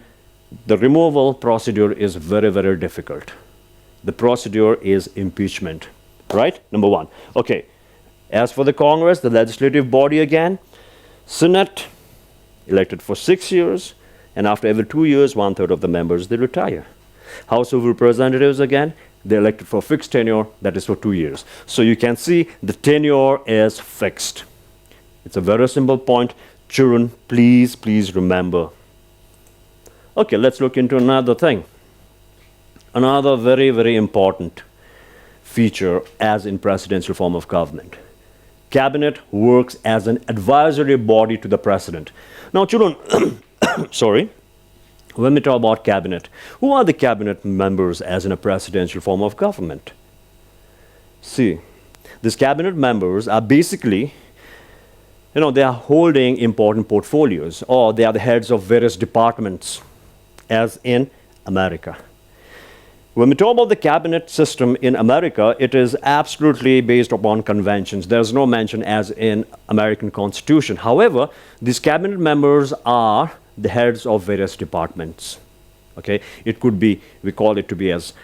the removal procedure is very, very difficult. The procedure is impeachment, right? Number one. Okay. As for the Congress, the legislative body again, Senate, elected for 6 years, and after every 2 years, 1/3 of the members, they retire. House of Representatives again, they're elected for fixed tenure, that is for 2 years. So you can see the tenure is fixed. It's a very simple point. Children, please, please remember. Okay, let's look into another thing. Another very, very important feature as in presidential form of government. Cabinet works as an advisory body to the president. Now, children, sorry, when we talk about cabinet, who are the cabinet members as in a presidential form of government? See, these cabinet members are basically, they are holding important portfolios, or they are the heads of various departments, as in America. When we talk about the cabinet system in America, it is absolutely based upon conventions. There's no mention as in American Constitution. However, these cabinet members are the heads of various departments. Okay, it could be, we call it to be as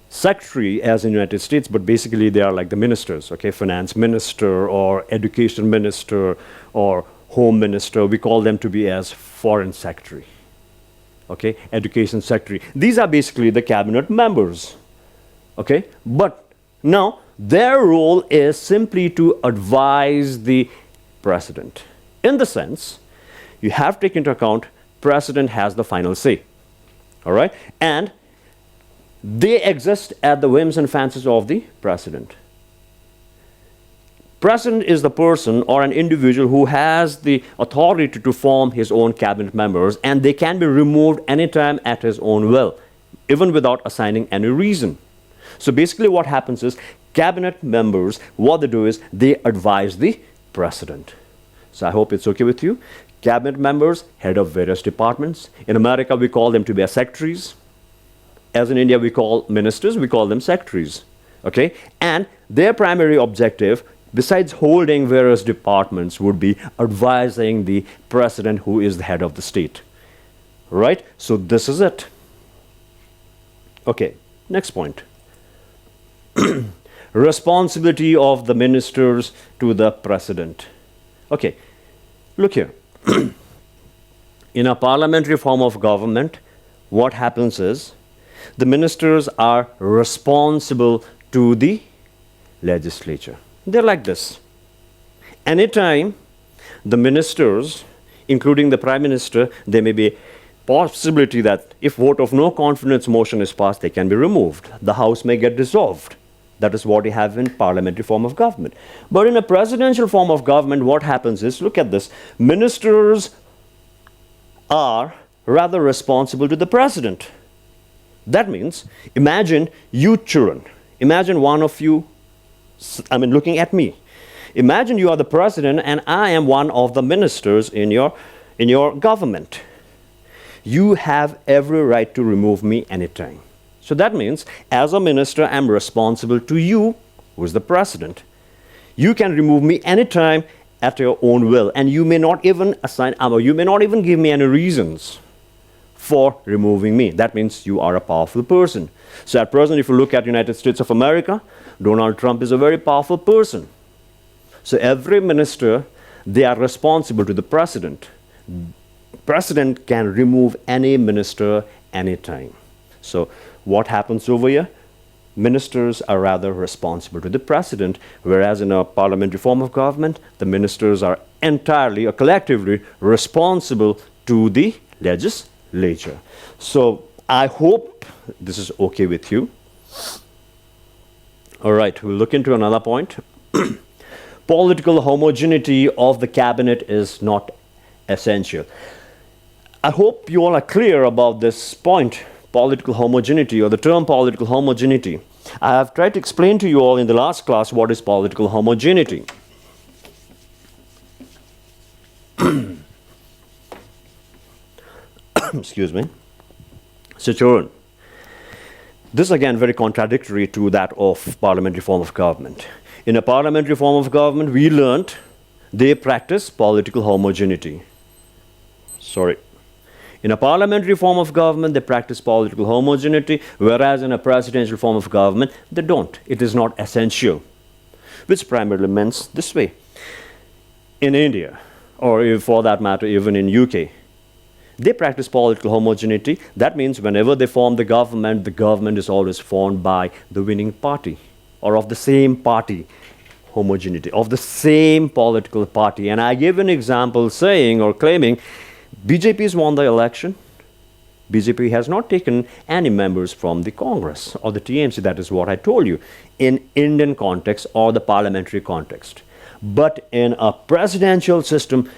secretary as in United States, but basically they are like the ministers, okay, finance minister or education minister or home minister. We call them to be as foreign secretary. Okay, education secretary. These are basically the cabinet members. Okay, but now their role is simply to advise the president. In the sense, you have to take into account president has the final say. All right, and they exist at the whims and fancies of the president. President is the person or an individual who has the authority to form his own cabinet members, and they can be removed anytime at his own will, even without assigning any reason. So basically what happens is cabinet members, what they do is they advise the president. So I hope it's okay with you. Cabinet members, head of various departments. In America, we call them to be as secretaries. As in India, we call ministers, we call them secretaries. Okay? And their primary objective, besides holding various departments, would be advising the president, who is the head of the state. Right? So this is it. Okay, next point. Responsibility of the ministers to the president. Okay, look here. In a parliamentary form of government, what happens is the ministers are responsible to the legislature. They're like this. Anytime the ministers, including the prime minister, there may be a possibility that if vote of no confidence motion is passed, they can be removed. The house may get dissolved. That is what we have in parliamentary form of government. But in a presidential form of government, what happens is, look at this, ministers are rather responsible to the president. That means, imagine you children, imagine one of you, looking at me. Imagine you are the president and I am one of the ministers in your government. You have every right to remove me anytime. So that means, as a minister, I'm responsible to you, who is the president. You can remove me anytime at your own will, and you may not even you may not even give me any reasons for removing me. That means you are a powerful person. So at present, if you look at United States of America, Donald Trump is a very powerful person. So every minister, they are responsible to the president. President can remove any minister anytime. So what happens over here? Ministers are rather responsible to the president, whereas in a parliamentary form of government, the ministers are entirely or collectively responsible to the legislature. So I hope this is okay with you. All right, we'll look into another point. Political homogeneity of the cabinet is not essential. I hope you all are clear about this point, political homogeneity, or the term political homogeneity. I have tried to explain to you all in the last class what is political homogeneity. Excuse me. So, children, this is again very contradictory to that of parliamentary form of government. In a parliamentary form of government, we learned they practice political homogeneity. Sorry. In a parliamentary form of government, they practice political homogeneity, whereas in a presidential form of government, they don't. It is not essential, which primarily means this way. In India, or if for that matter, even in UK, they practice political homogeneity. That means whenever they form the government is always formed by the winning party, or of the same party. Homogeneity, of the same political party. And I give an example saying or claiming, BJP has won the election. BJP has not taken any members from the Congress or the TMC. That is what I told you in Indian context or the parliamentary context. But in a presidential system,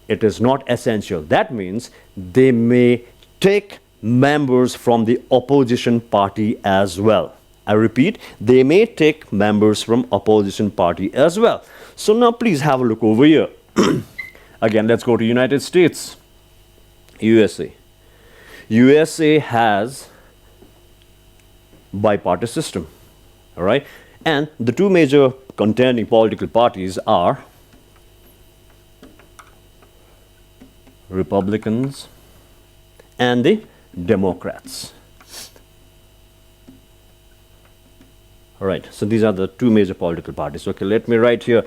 it is not essential. That means they may take members from the opposition party as well. I repeat, they may take members from opposition party as well. So now please have a look over here. Again, let's go to United States. USA. USA has bipartisan system. All right? And the two major contending political parties are Republicans and the Democrats. All right, so these are the two major political parties. Okay, let me write here,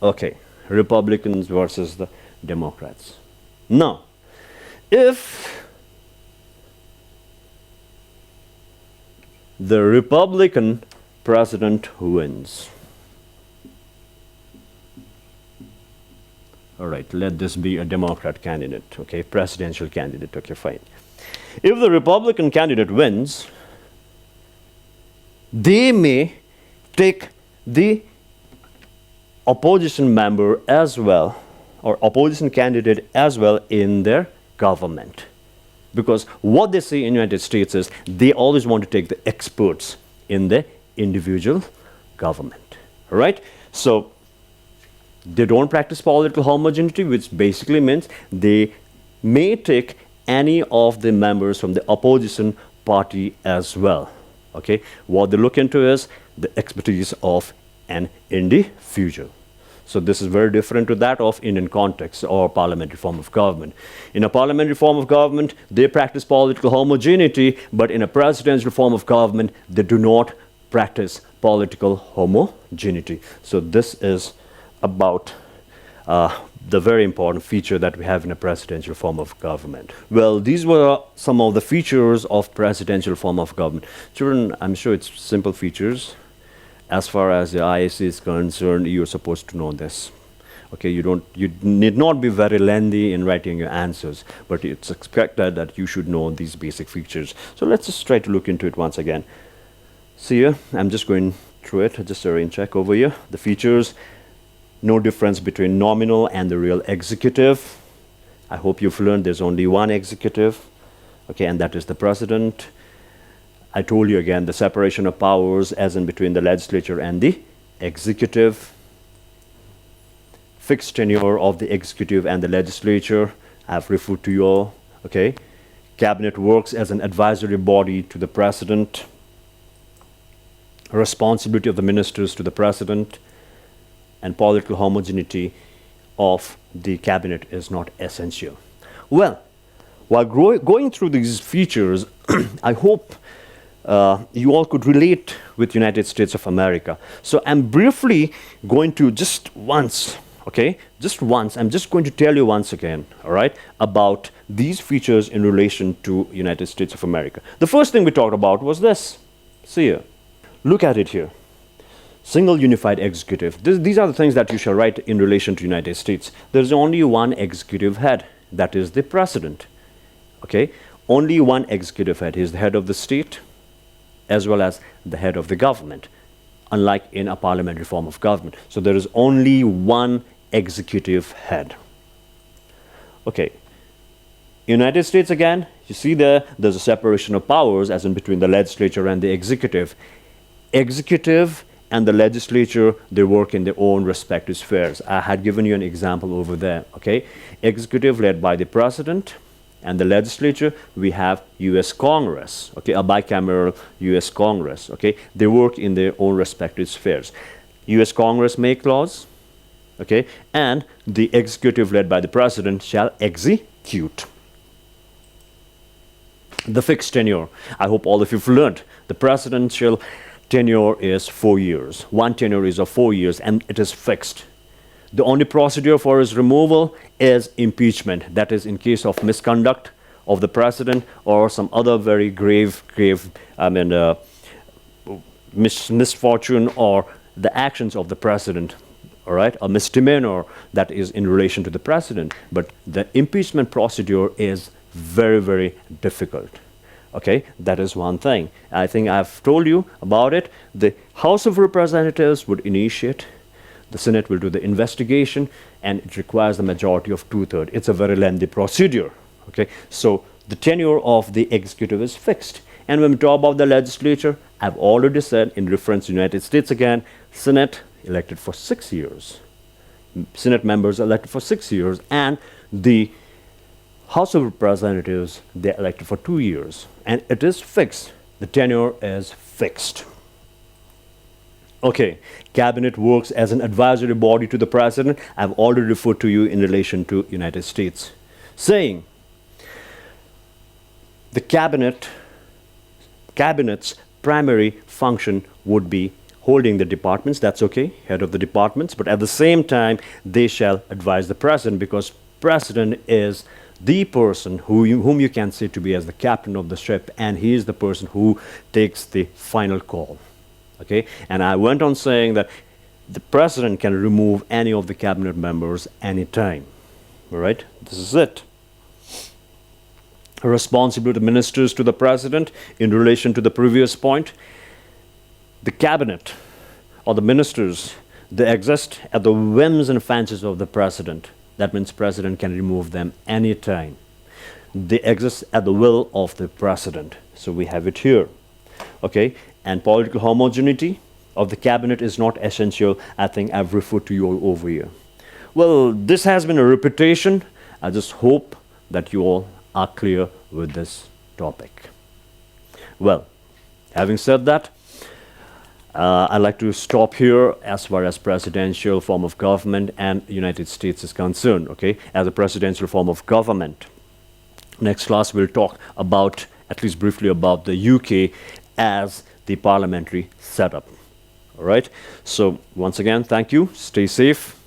okay, Republicans versus the Democrats. Now, if the Republican president wins, all right, let this be a Democrat candidate, okay, presidential candidate, okay, fine. If the Republican candidate wins, they may take the opposition member as well, or opposition candidate as well in their government. Because what they say in the United States is they always want to take the experts in the individual government. Right? So they don't practice political homogeneity, which basically means they may take any of the members from the opposition party as well. Okay, what they look into is the expertise of an individual. So this is very different to that of Indian context or parliamentary form of government. In a parliamentary form of government, they practice political homogeneity, but in a presidential form of government, they do not practice political homogeneity. So this is about the very important feature that we have in a presidential form of government. Well, these were some of the features of presidential form of government. Children, I'm sure it's simple features. As far as the ISC is concerned, you're supposed to know this. Okay, you need not be very lengthy in writing your answers, but it's expected that you should know these basic features. So let's just try to look into it once again. See here, I'm just going through it, just a rain check over here. The features. No difference between nominal and the real executive. I hope you've learned there's only one executive, okay, and that is the president. I told you again the separation of powers as in between the legislature and the executive. Fixed tenure of the executive and the legislature. I've referred to you all, okay. Cabinet works as an advisory body to the president. Responsibility of the ministers to the president. And political homogeneity of the cabinet is not essential. Well, while going through these features, I hope you all could relate with United States of America. So I'm briefly going to just once, okay, just once, I'm just going to tell you once again, all right, about these features in relation to United States of America. The first thing we talked about was this. See here. Look at it here. Single unified executive. These are the things that you shall write in relation to United States. There's only one executive head, that is the president. Okay? only one executive head. He is the head of the state as well as the head of the government, unlike in a parliamentary form of government. So there is only one executive head. Okay. United States, again, you see there's a separation of powers as in between the legislature and the executive. Executive and the legislature, they work in their own respective spheres. I had given you an example over there, okay? Executive led by the president, and the legislature, we have US Congress, okay? A bicameral US Congress, okay? They work in their own respective spheres. US Congress make laws, okay? And the executive led by the president shall execute. The fixed tenure. I hope all of you have learned. The presidential tenure is 4 years. One tenure is of 4 years, and it is fixed. The only procedure for his removal is impeachment. That is in case of misconduct of the president or some other very grave, misfortune or the actions of the president. All right, a misdemeanor that is in relation to the president. But the impeachment procedure is very, very difficult. Okay, that is one thing. I think I've told you about it. The House of Representatives would initiate, the Senate will do the investigation, and it requires the majority of 2/3. It's a very lengthy procedure. Okay, so the tenure of the executive is fixed. And when we talk about the legislature, I've already said in reference to the United States again, Senate elected for 6 years. Senate members elected for 6 years, and the House of Representatives, they're elected for 2 years. And it is fixed. The tenure is fixed. Okay, cabinet works as an advisory body to the president. I've already referred to you in relation to United States, saying the cabinet's primary function would be holding the departments, that's okay, head of the departments, but at the same time, they shall advise the president, because president is the person whom you can say to be as the captain of the ship, and he is the person who takes the final call. Okay, and I went on saying that the president can remove any of the cabinet members anytime. All right, this is it. Responsibility ministers to the president in relation to the previous point. The cabinet or the ministers, they exist at the whims and fancies of the president. That means president can remove them anytime. They exist at the will of the president. So we have it here. Okay, and political homogeneity of the cabinet is not essential. I think I've referred to you all over here. Well, this has been a repetition. I just hope that you all are clear with this topic. Well, having said that, I'd like to stop here as far as presidential form of government and United States is concerned, okay, as a presidential form of government. Next class we'll talk about, at least briefly, about the UK as the parliamentary setup. All right, so once again, thank you, stay safe.